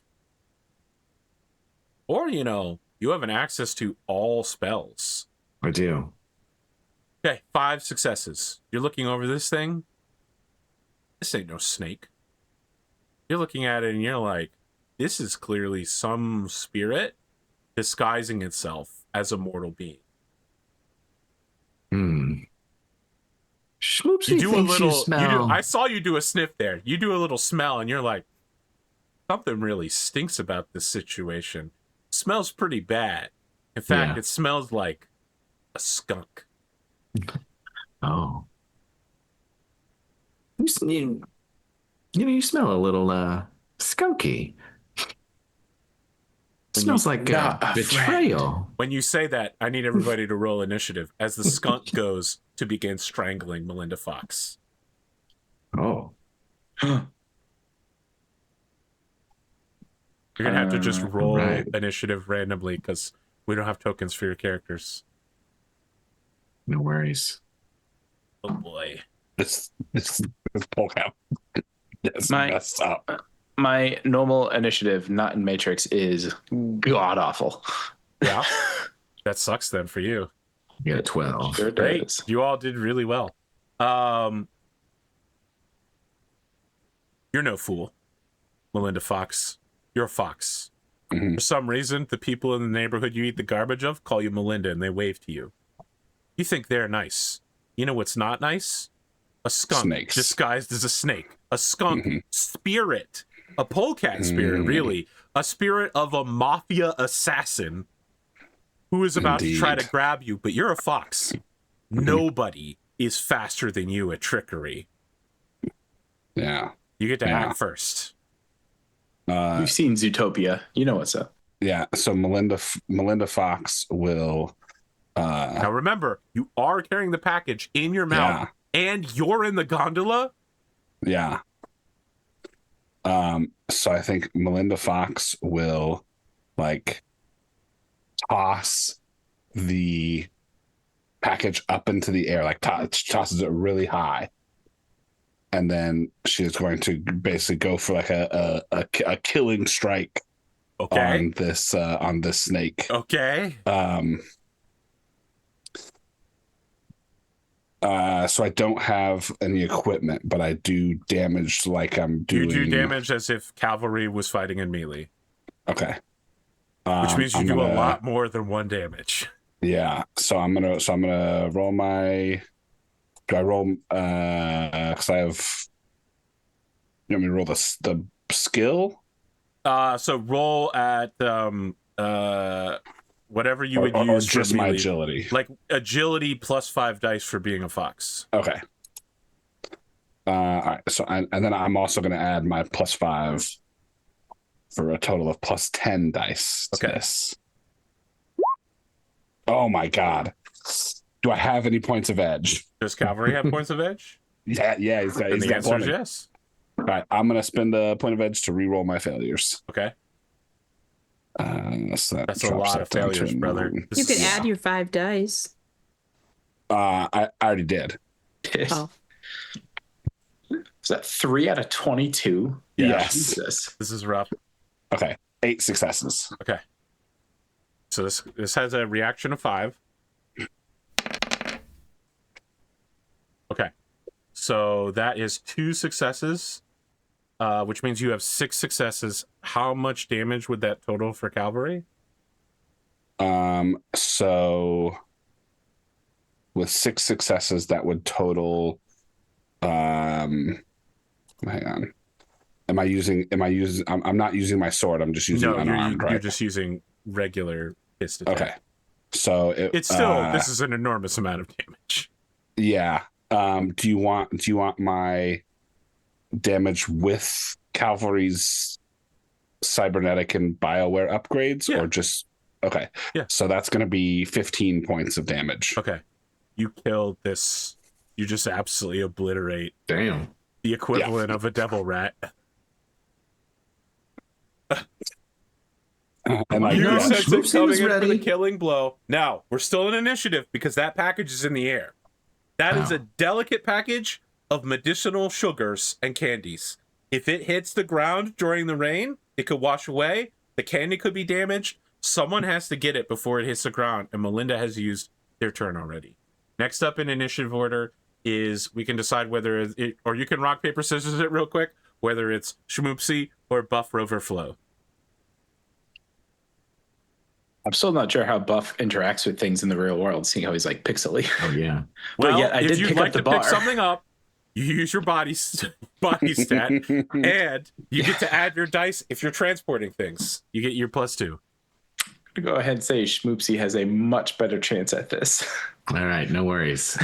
Or you have an access to all spells. I do. Okay, 5 successes. You're looking over this thing. This ain't no snake. You're looking at it and you're like, this is clearly some spirit disguising itself as a mortal being. Schmoopsy You do a thinks little. you smell. I saw you do a sniff there. You do a little smell, and you're like, something really stinks about this situation. Smells pretty bad. In fact, Yeah. it smells like a skunk. Oh. You smell a little skunky. Smells like not a betrayal. When you say that, I need everybody to roll initiative as the skunk goes to begin strangling Melinda Fox. Oh. You're gonna have to just roll right. initiative randomly because we don't have tokens for your characters. No worries. Oh boy. This polka. That's My- messed up. My normal initiative, not in Matrix, is god awful. Yeah. That sucks then for you. You got a 12. Sure Great. does. You all did really well. You're no fool, Melinda Fox. You're a fox. Mhm. For some reason, the people in the neighborhood you eat the garbage of call you Melinda and they wave to you. You think they're nice. You know what's not nice? A skunk Snakes. disguised as a snake. A skunk Mhm. spirit. A polecat spirit, really. A spirit of a mafia assassin who is about to try to Indeed. grab you, but you're a fox. Nobody is faster than you at trickery. Yeah. You get to Yeah. act first. You've seen Zootopia. You know what's up. Yeah. So Melinda Fox will. Now remember, you are carrying the package in your mouth and you're in the gondola. Yeah. So I think Melinda Fox will like toss the package up into the air, like tosses it really high. And then she's going to basically go for like a killing strike Okay. on this snake. Okay. So I don't have any equipment, but I do damage like I'm doing. You do damage as if cavalry was fighting in melee, Okay. which means you I'm do a gonna- lot more than one damage. Yeah. So I'm gonna roll my. Do I roll? Because I have. You want me to roll the skill? So roll at whatever you would or use for just my melee. agility? Like agility plus 5 dice for being a fox. Okay. All right. So and then I'm also going to add my +5 for a total of +10 dice to Okay. this. Oh my god! Do I have any points of edge? Does cavalry have points of edge? Yeah. He's got. And He's the got answer is plenty. yes. All right. I'm going to spend a point of edge to re-roll my failures. Okay. So that That's a drops lot that of down to failures, a brother. 9. You could is- add your 5 dice. I already did. Oh. Is that 3 out of 22? Yeah. Yes. Jesus. This is rough. Okay. 8 successes. Okay. So this has a reaction of 5. Okay. So that is 2 successes, which means you have 6 successes. How much damage would that total for cavalry? So with 6 successes, that would total. Hang on. I'm not using my sword. I'm just using No, unarmed, you're right? just using regular fist attack. Okay. So It's still this is an enormous amount of damage. yeah. Do you want my damage with cavalry's cybernetic and bioware upgrades, Yeah. or just okay? Yeah. So that's going to be 15 points of damage. Okay. You killed this. You just absolutely obliterate Damn. the equivalent of a devil rat. And like, You no, yeah, sense it Schmoopsy coming was in for the ready. killing blow. Now, we're still in initiative because that package is in the air. That is Oh. a delicate package of medicinal sugars and candies. If it hits the ground during the rain, it could wash away. The candy could be damaged. Someone has to get it before it hits the ground, and Melinda has used their turn already. Next up in initiative order is we can decide whether it, or you can rock, paper, scissors it real quick, whether it's Schmoopsy or Buff Rover Flow. I'm still not sure how Buff interacts with things in the real world, seeing how he's like pixely. Oh yeah. But Well, yet I if did you'd pick like up the to bar. pick something up, you use your body stat, and you get to add your dice if you're transporting things. You get your +2. Go ahead and say Schmoopsy has a much better chance at this. All right, no worries.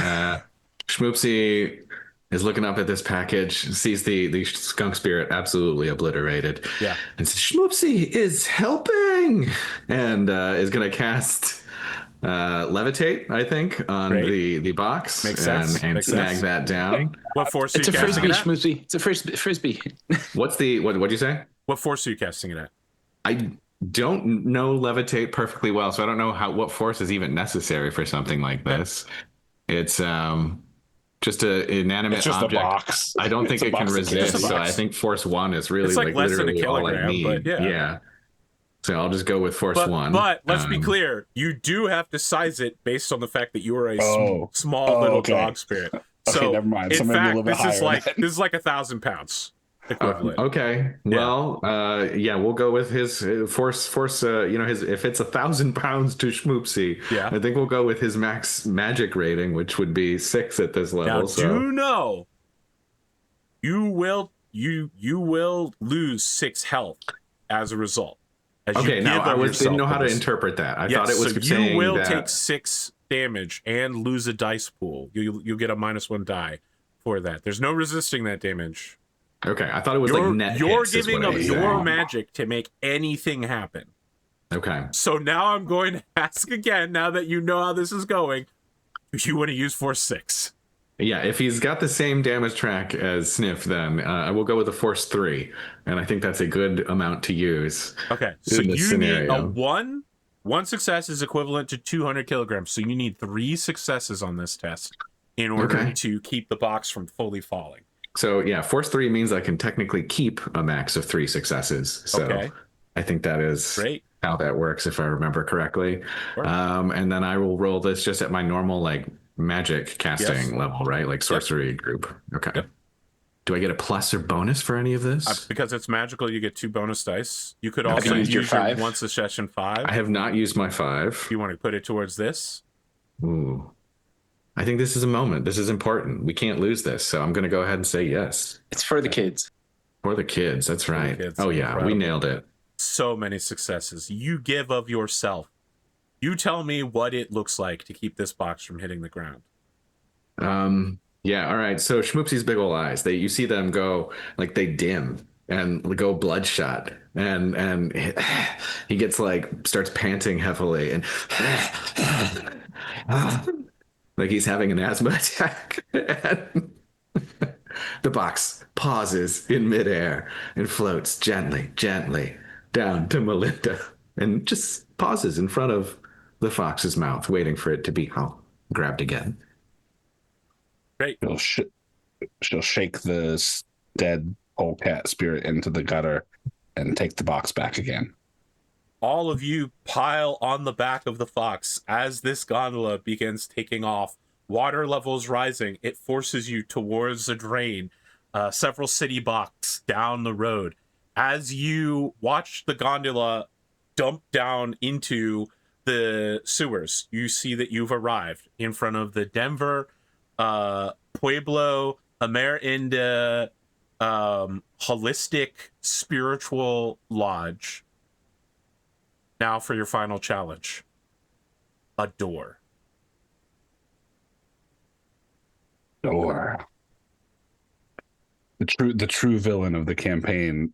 Schmoopsy is looking up at this package, sees the skunk spirit absolutely obliterated. Yeah. And says, Schmoopsy is helping! And is going to cast levitate, I think, on Great. the box. Makes sense. And Makes snag sense. that down. What force are It's you a casting frisbee, it at? Schmoopsy. It's a frisbee. What'd you say? What force are you casting it at? I don't know levitate perfectly well, so I don't know what force is even necessary for something like this. It's just a inanimate It's just object. a box. I don't think It's a it can box of resist. Just a So box. I think force 1 is really It's like less than a literally all I kilogram, need. but yeah. So I'll just go with force 1. But let's be clear, you do have to size it based on the fact that you are a small little okay. dog spirit. Okay, So never mind. So in maybe a fact, little bit this is higher like then. this is like 1,000 pounds equivalent. Okay. Well, yeah, we'll go with his force. You know, his if it's 1,000 pounds to Schmoopsy, Yeah. I think we'll go with his max magic rating, which would be 6 at this level. Now, so do know you will lose 6 health as a result. As you okay. Now give I of didn't know yourself how to this. interpret that. I Yes, thought it was so saying you will that take 6 damage and lose a dice pool. You'll get a -1 die for that. There's no resisting that damage. Okay, I thought it was like net. You're hits is giving what of it was your saying. magic to make anything happen. Okay. So now I'm going to ask again, now that you know how this is going, if you want to use force 6. Yeah, if he's got the same damage track as Sniff, then I will go with a force 3, and I think that's a good amount to use. Okay, so in this you scenario. need a 1. 1 success is equivalent to 200 kilograms. So you need 3 successes on this test in order to keep the box from fully falling. So yeah, force 3 means I can technically keep a max of 3 successes. So Okay. I think that is Great. how that works, if I remember correctly. Sure. And then I will roll this just at my normal like magic casting level, right? Like sorcery group. Okay. Yep. Do I get a plus or bonus for any of this? Because it's magical, you get 2 bonus dice. You could Have also you use used your 5? once a session 5. I have not used my 5. You want to put it towards this? Ooh. I think this is a moment. This is important. We can't lose this. So I'm going to go ahead and say yes. It's for the kids. For the kids. That's right. kids. Oh, yeah. We Incredible. nailed it. So many successes. You give of yourself. You tell me what it looks like to keep this box from hitting the ground. Yeah. All right. So Schmoopsy's big ol' eyes, you see them go like they dim and go bloodshot. And he gets like, starts panting heavily and like he's having an asthma attack. And the box pauses in midair and floats gently, gently down to Melinda and just pauses in front of the fox's mouth, waiting for it to be grabbed again. Great. She'll shake the dead polecat spirit into the gutter and take the box back again. All of you pile on the back of the fox as this gondola begins taking off. Water levels rising. It forces you towards a drain, several city blocks down the road. As you watch the gondola dump down into the sewers, you see that you've arrived in front of the Denver Pueblo Amerinda Holistic Spiritual Lodge. Now for your final challenge. A door. Door. The true villain of the campaign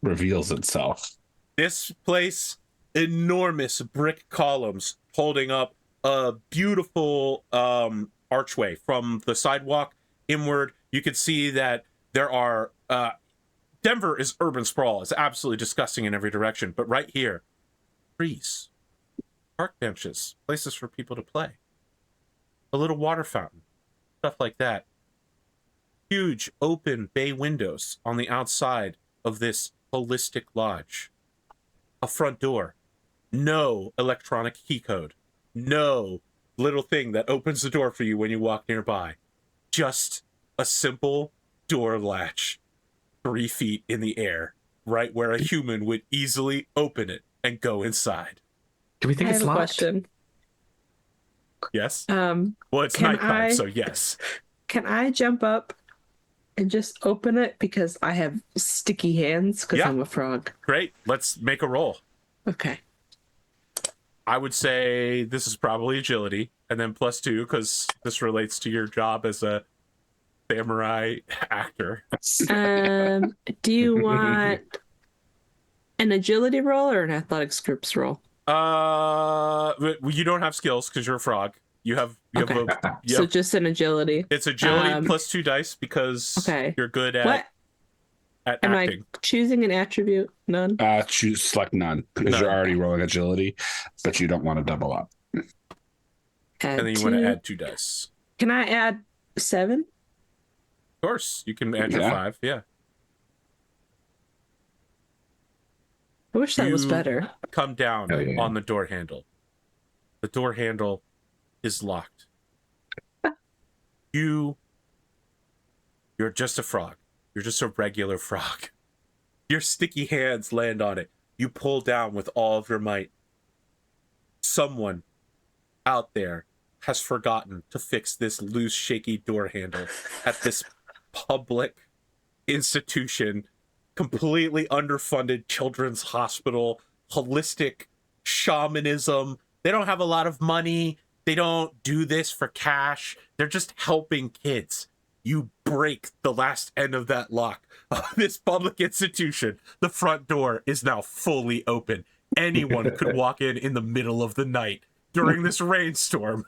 reveals itself. This place, enormous brick columns holding up a beautiful archway from the sidewalk inward. You can see that there are Denver is urban sprawl. It's absolutely disgusting in every direction. But right here, trees, park benches, places for people to play, a little water fountain, stuff like that. Huge open bay windows on the outside of this holistic lodge. A front door. No electronic key code. No little thing that opens the door for you when you walk nearby. Just a simple door latch 3 feet in the air, right where a human would easily open it and go inside. Do we think I it's have a locked? question. Yes? Well, it's can nighttime, I- so yes. can I jump up and just open it because I have sticky hands because Yeah. I'm a frog? Great. Let's make a roll. Okay. I would say this is probably agility, and then +2 because this relates to your job as a samurai actor. Do you want an agility roll or an athletics groups roll? You don't have skills because you're a frog. You have So just an agility. it's agility um, +2 dice because okay. you're good at What? Am acting. I choosing an attribute? None? Select none because None. you're already rolling agility, but you don't want to double up. And then you want to add 2 dice. Can I add 7? Of course, you can add your Yeah. 5. Yeah. I wish that was You better. come down Oh, yeah. on the door handle. The door handle is locked. You're just a frog. You're just a regular frog. Your sticky hands land on it. You pull down with all of your might. Someone out there has forgotten to fix this loose, shaky door handle at this public institution, completely underfunded children's hospital, holistic shamanism. They don't have a lot of money. They don't do this for cash. They're just helping kids. You break the last end of that lock of this public institution. The front door is now fully open. Anyone could walk in the middle of the night during this rainstorm.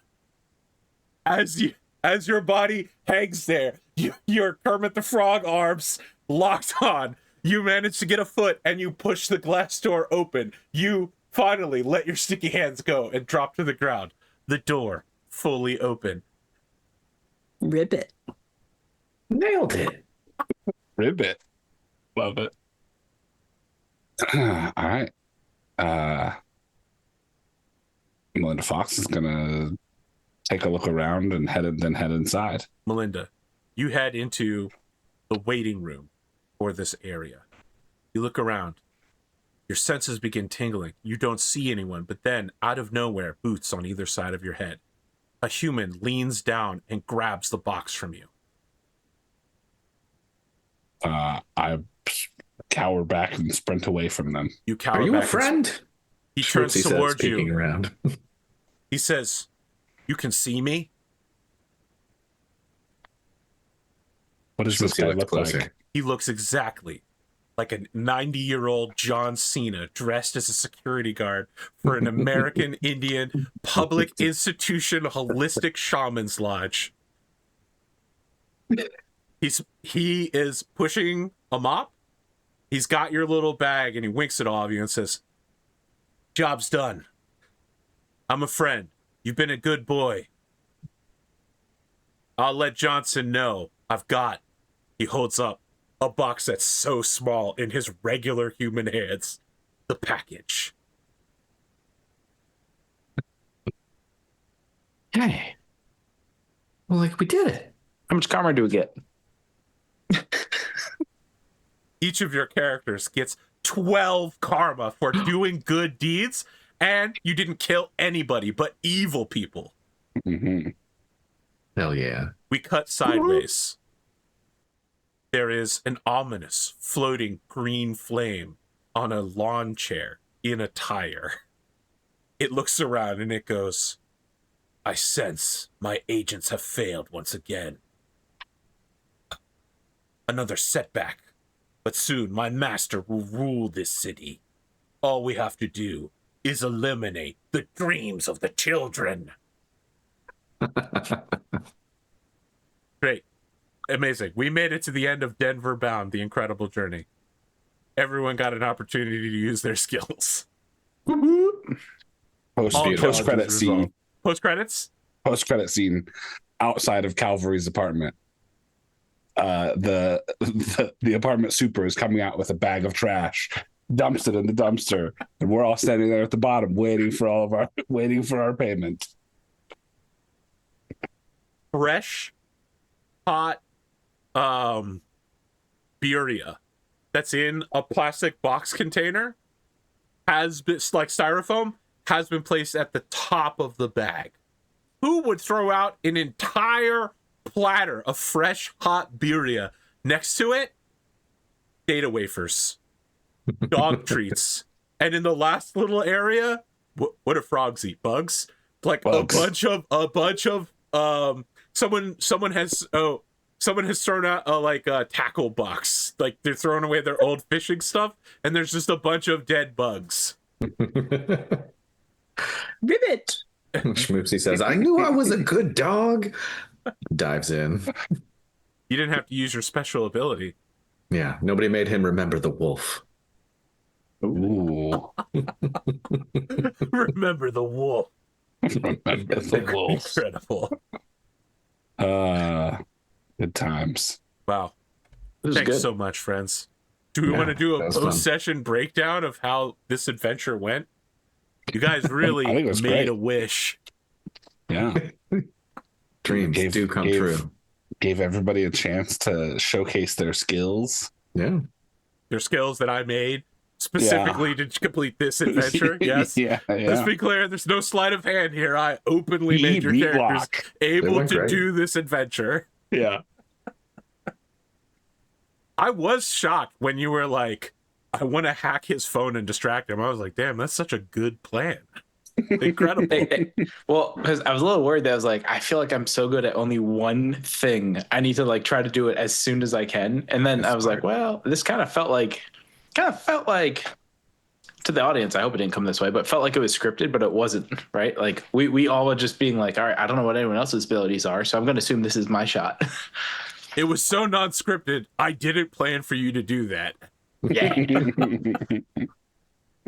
As your body hangs there, your Kermit the Frog arms locked on. You manage to get a foot and you push the glass door open. You finally let your sticky hands go and drop to the ground. The door fully open. Ribbit. Nailed it. Ribbit. Love it. All right. Melinda Fox is gonna take a look around and head inside. Melinda, you head into the waiting room for this area. You look around. Your senses begin tingling. You don't see anyone, but then, out of nowhere, boots on either side of your head. A human leans down and grabs the box from you. I cower back and sprint away from them. You cower Are you back a friend? He turns Schmutzy says, towards peeking you. around. He says, "You can see me?" What does this Schmutzy guy looked look closer. like? He looks exactly like a 90-year-old John Cena dressed as a security guard for an American Indian public institution holistic shaman's lodge. He is pushing a mop. He's got your little bag and he winks at all of you and says, "Job's done. I'm a friend. You've been a good boy. I'll let Johnson know I've got." He holds up a box that's so small in his regular human hands. The package. Hey. Well, like, we did it. How much karma do we get? Each of your characters gets 12 karma for doing good deeds, and you didn't kill anybody but evil people. Mm-hmm. Hell yeah. We cut sideways. There is an ominous floating green flame on a lawn chair in a tire. It looks around and it goes, "I sense my agents have failed once again. Another setback, but soon my master will rule this city. All we have to do is eliminate the dreams of the children." Great. Amazing. We made it to the end of Denver Bound, the incredible journey. Everyone got an opportunity to use their skills. All Post-credit challenges scene. resolved. Post-credits? Post-credit scene outside of Calvary's apartment. The apartment super is coming out with a bag of trash, dumps it in the dumpster, and we're all standing there at the bottom waiting for our payment. Fresh, hot birria that's in a plastic box container has been, like styrofoam, has been placed at the top of the bag. Who would throw out an entire platter of fresh, hot birria next to it? Data wafers, dog treats, and in the last little area, what do frogs eat? Bugs? Like Bugs. a bunch of someone has thrown out a tackle box. Like they're throwing away their old fishing stuff, and there's just a bunch of dead bugs. Ribbit. Schmoopsy says, I knew I was a good dog. Dives in. You didn't have to use your special ability. Yeah, nobody made him remember the wolf. Ooh. Remember the wolf. Remember the wolf. Incredible. Good times. Wow. This is Thanks good. so much, friends. Do we Yeah, want to do that a was fun. post-session breakdown of how this adventure went? You guys I think really it was made great. a wish. Yeah. Dreams do come true. Gave everybody a chance to showcase their skills. Yeah. Their skills that I made specifically to complete this adventure. Yes. Yeah. Let's be clear, there's no sleight of hand here. I openly made your Meat characters lock. able went to great. do this adventure. Yeah. I was shocked when you were like, I want to hack his phone and distract him. I was like, damn, that's such a good plan. Incredible. Well, because I was a little worried that I was like, I feel like I'm so good at only one thing. I need to like try to do it as soon as I can. And then I was like, well, this kind of felt like to the audience, I hope it didn't come this way, but felt like it was scripted, but it wasn't, right? Like we all were just being like, all right, I don't know what anyone else's abilities are, so I'm going to assume this is my shot. It was so non-scripted. I didn't plan for you to do that. Yeah.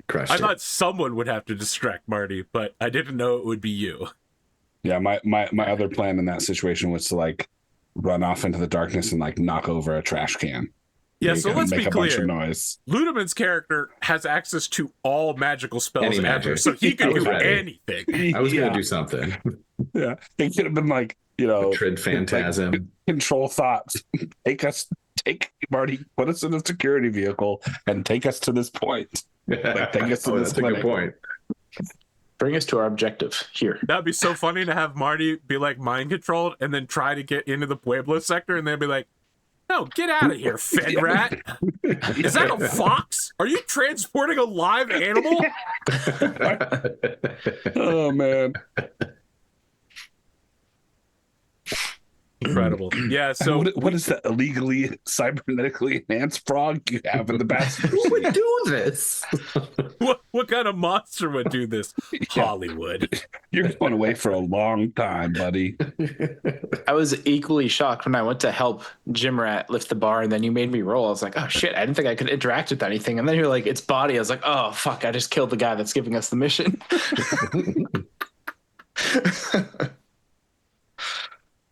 Crushed I it. thought someone would have to distract Marty, but I didn't know it would be you. Yeah, my other plan in that situation was to like run off into the darkness and like knock over a trash can. Yeah, There you so go. let's Make be a bunch clear. of noise. Ludeman's character has access to all magical spells Any ever, magic. so he I can was do ready. anything. I was Yeah. going to do something. Yeah, it could have been like, you know, Trid Phantasm. like, control thoughts. Take Marty, put us in a security vehicle and take us to this point. Like, take us to this That's a good clinic. point. Bring us to our objective here. That'd be so funny to have Marty be like mind controlled and then try to get into the Pueblo sector and they'd be like, no, get out of here, Fed rat. Is that a fox? Are you transporting a live animal? Oh man. Incredible. Yeah, so what is that illegally cybernetically enhanced frog you have in the basket? Who would do this? what kind of monster would do this? Hollywood. You're going away for a long time, buddy. I was equally shocked when I went to help Jim Rat lift the bar, and then you made me roll. I was like, oh shit, I didn't think I could interact with anything. And then you're like, it's body. I was like, oh fuck, I just killed the guy that's giving us the mission.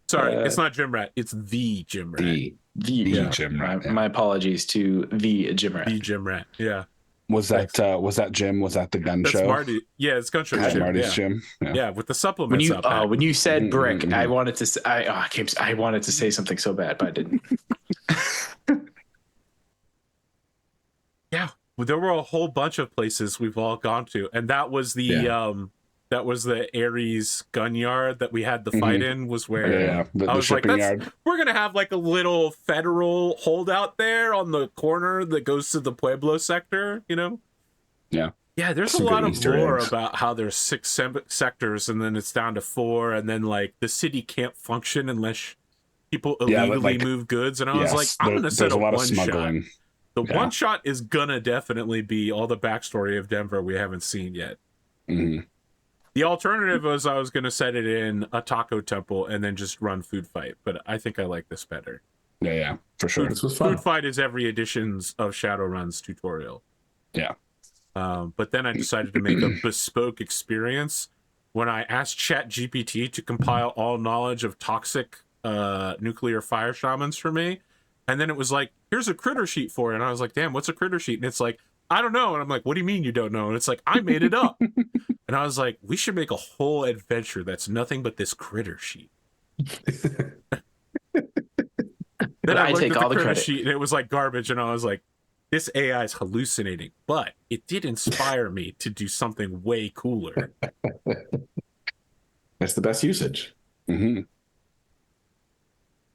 Sorry, it's not Jim Rat. It's the Jim Rat. The Jim Rat. My apologies to the Jim Rat. The Jim Rat. Yeah. Was that Jim? Was that the gun That's show? Marty. Yeah, it's Gunshot That's Jim. Marty's Yeah. Jim. Yeah. Yeah, with the When supplements you up. when you said brick, Mm-hmm. I wanted to I wanted to say something so bad, but I didn't. Yeah, well, there were a whole bunch of places we've all gone to, and that was the Ares gun yard that we had the fight in. Was where Yeah. The I was like, shipping yard. we're gonna have like a little federal holdout there on the corner that goes to the Pueblo sector. You know? Yeah. Yeah, there's Some a lot good of Easter lore eggs. about how there's 6 sectors and then it's down to 4, and then like the city can't function unless people Yeah, illegally like- move goods. And I was Yes, like, I'm gonna set there's a a lot of one shot. smuggling. The Yeah. one shot is gonna definitely be all the backstory of Denver we haven't seen yet. Mhm. The alternative was I was gonna set it in a taco temple and then just run food fight, but I think I like this better. Yeah, for sure. This was fun. Food fight is every edition's of Shadowrun's tutorial. Yeah. But then I decided to make a bespoke experience when I asked ChatGPT to compile all knowledge of toxic nuclear fire shamans for me. And then it was like, here's a critter sheet for it. And I was like, damn, what's a critter sheet? And it's like, I don't know. And I'm like, what do you mean you don't know? And it's like, I made it up. And I was like, we should make a whole adventure that's nothing but this critter sheet. Then I looked take at the all the critter credit. sheet and it was like garbage. And I was like, this AI is hallucinating, but it did inspire me to do something way cooler. That's the best usage. Mhm.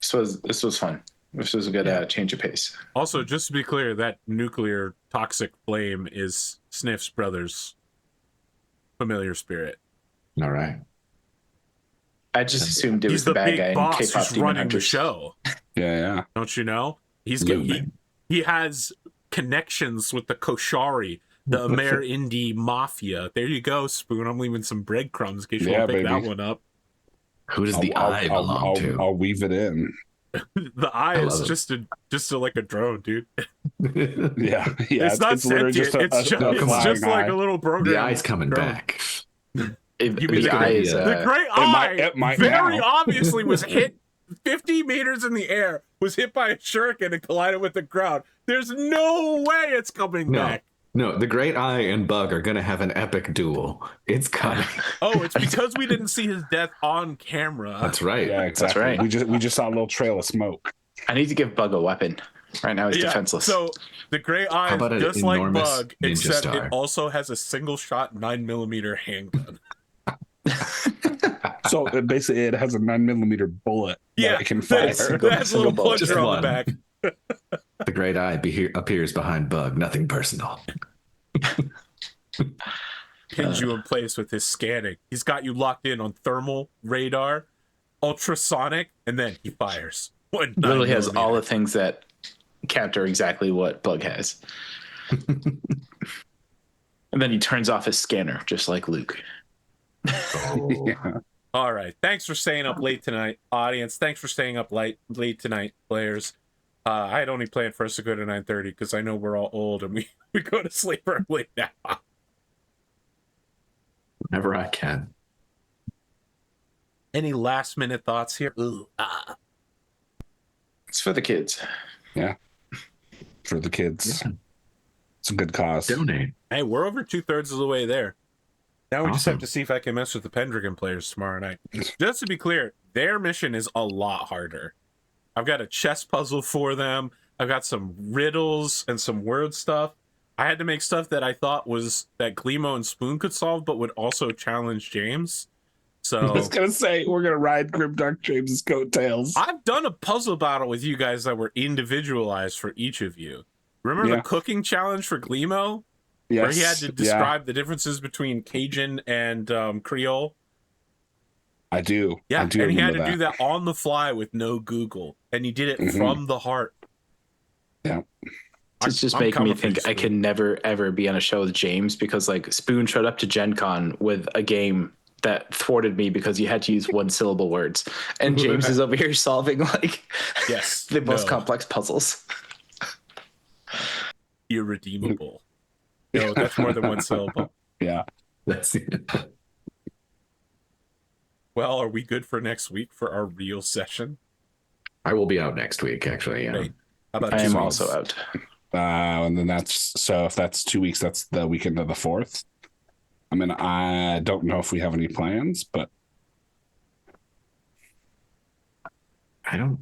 This was fun. This was a good change of pace. Also, just to be clear, that nuclear toxic flame is Sniff's brother's familiar spirit. All right. I just assumed it was He's the the bad big guy in boss K-pop who's Demon running the Hunters. show. Yeah. Don't you know? He Lumen. has connections with the Koshari, the Amer Indie Mafia. There you go, Spoon. I'm leaving some breadcrumbs in case you want to pick that baby. one up. Who does the eye belong to? I'll weave it in. The eye I is love it. just like a drone, dude. Yeah. It's not literally sentient. It's just like a little program. The eye's coming drone. back. If You mean the the eye great- is The great eye it might very now. obviously was hit 50 meters in the air, was hit by a shuriken and collided with the ground. There's no way it's coming back. No, the Great Eye and Bug are gonna have an epic duel. It's coming. Oh, it's because we didn't see his death on camera. That's right. Yeah, exactly. right. We just saw a little trail of smoke. I need to give Bug a weapon. Right now he's Yeah, defenseless. So the Great Eye How about is an just like enormous Bug, ninja except star? it also has a single shot 9mm handgun. So basically, it has a 9mm bullet that it can fire. That's a little single bullet. puncher Just on one. the back. The Great Eye appears behind Bug. Nothing personal. Pins you in place with his scanning. He's got you locked in on thermal, radar, ultrasonic, and then he fires. Literally has all the things that counter exactly what Bug has. And then he turns off his scanner, just like Luke. Yeah. All right. Thanks for staying up late tonight, audience. Thanks for staying up late tonight, players. I had only planned for us to go to 9:30 because I know we're all old and we go to sleep early now. Whenever I can. Any last minute thoughts here? It's for the kids. Yeah. For the kids. Yeah. It's a good cause. Donate. Hey, we're over 2/3 of the way there. Now we just have Awesome. to see if I can mess with the Pendragon players tomorrow night. Just to be clear, their mission is a lot harder. I've got a chess puzzle for them. I've got some riddles and some word stuff. I had to make stuff that I thought was that Gleemo and Spoon could solve, but would also challenge James. I was So gonna say we're gonna ride Grimdark James's coattails. I've done a puzzle battle with you guys that were individualized for each of you. Remember the cooking challenge for Gleemo? Yes. Where he had to describe the differences between Cajun and Creole? I do. Yeah, I do and he had to remember do that on the fly with no Google. And he did it from the heart. Yeah. It's just I'm making me coming for you, think I Spoon. can never, ever be on a show with James because, like, Spoon showed up to Gen Con with a game that thwarted me because you had to use one syllable words. And James is over here solving, like, Yes. the most No. complex puzzles. Irredeemable. No, that's more than one syllable. Yeah. That's it. Well, are we good for next week for our real session? I will be out next week, actually. Yeah. Great. How about I 2 am weeks? also out. And then if that's 2 weeks, that's the weekend of the 4th. I mean, I don't know if we have any plans, but I don't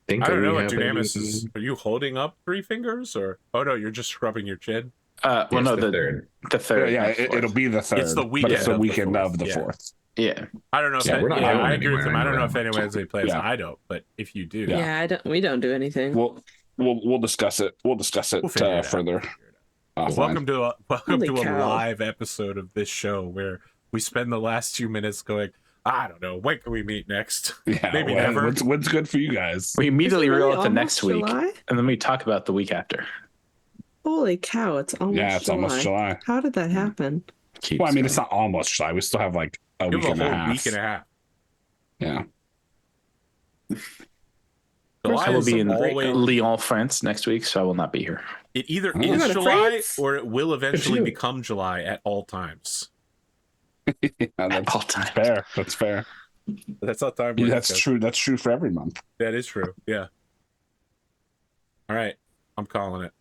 think I don't that know we what have Dunamis any- is. Are you holding up 3 fingers or? Oh no, you're just scrubbing your chin. Well, Yes, no, the the third. The third. yeah, not the fourth. it'll be the 3rd. It's the but weekend it's the of the weekend 4th, of the yeah. 4th. Yeah. I don't know if Yeah, that, we're not yeah, going I agree with anywhere him. I don't know anyway. if anyone has any plans. Yeah. I don't, but if you do, Yeah, we don't do anything. We'll discuss it. We'll discuss it We'll figure it out. further. Offline. Welcome to a Holy a cow. live episode of this show where we spend the last 2 minutes going, I don't know, when can we meet next? Yeah, Maybe well, never. What's good for you guys? We immediately Is it reel really out the next almost week, July? and then we talk about the week after. Holy cow, it's almost Yeah, it's July. almost July. How did that happen? Keeps Well, I mean, going. it's not almost July. We still have like a You week have and a a whole half. week and a half. Yeah. July I will is be in always, Lyon, France next week, so I will not be here. it either You're is going to July France? or it will eventually you. become July at all times. Yeah, that's all times. fair. That's fair. That's how time Yeah, works. that's guys. true. That's true for every month. That is true. Yeah. All right. I'm calling it.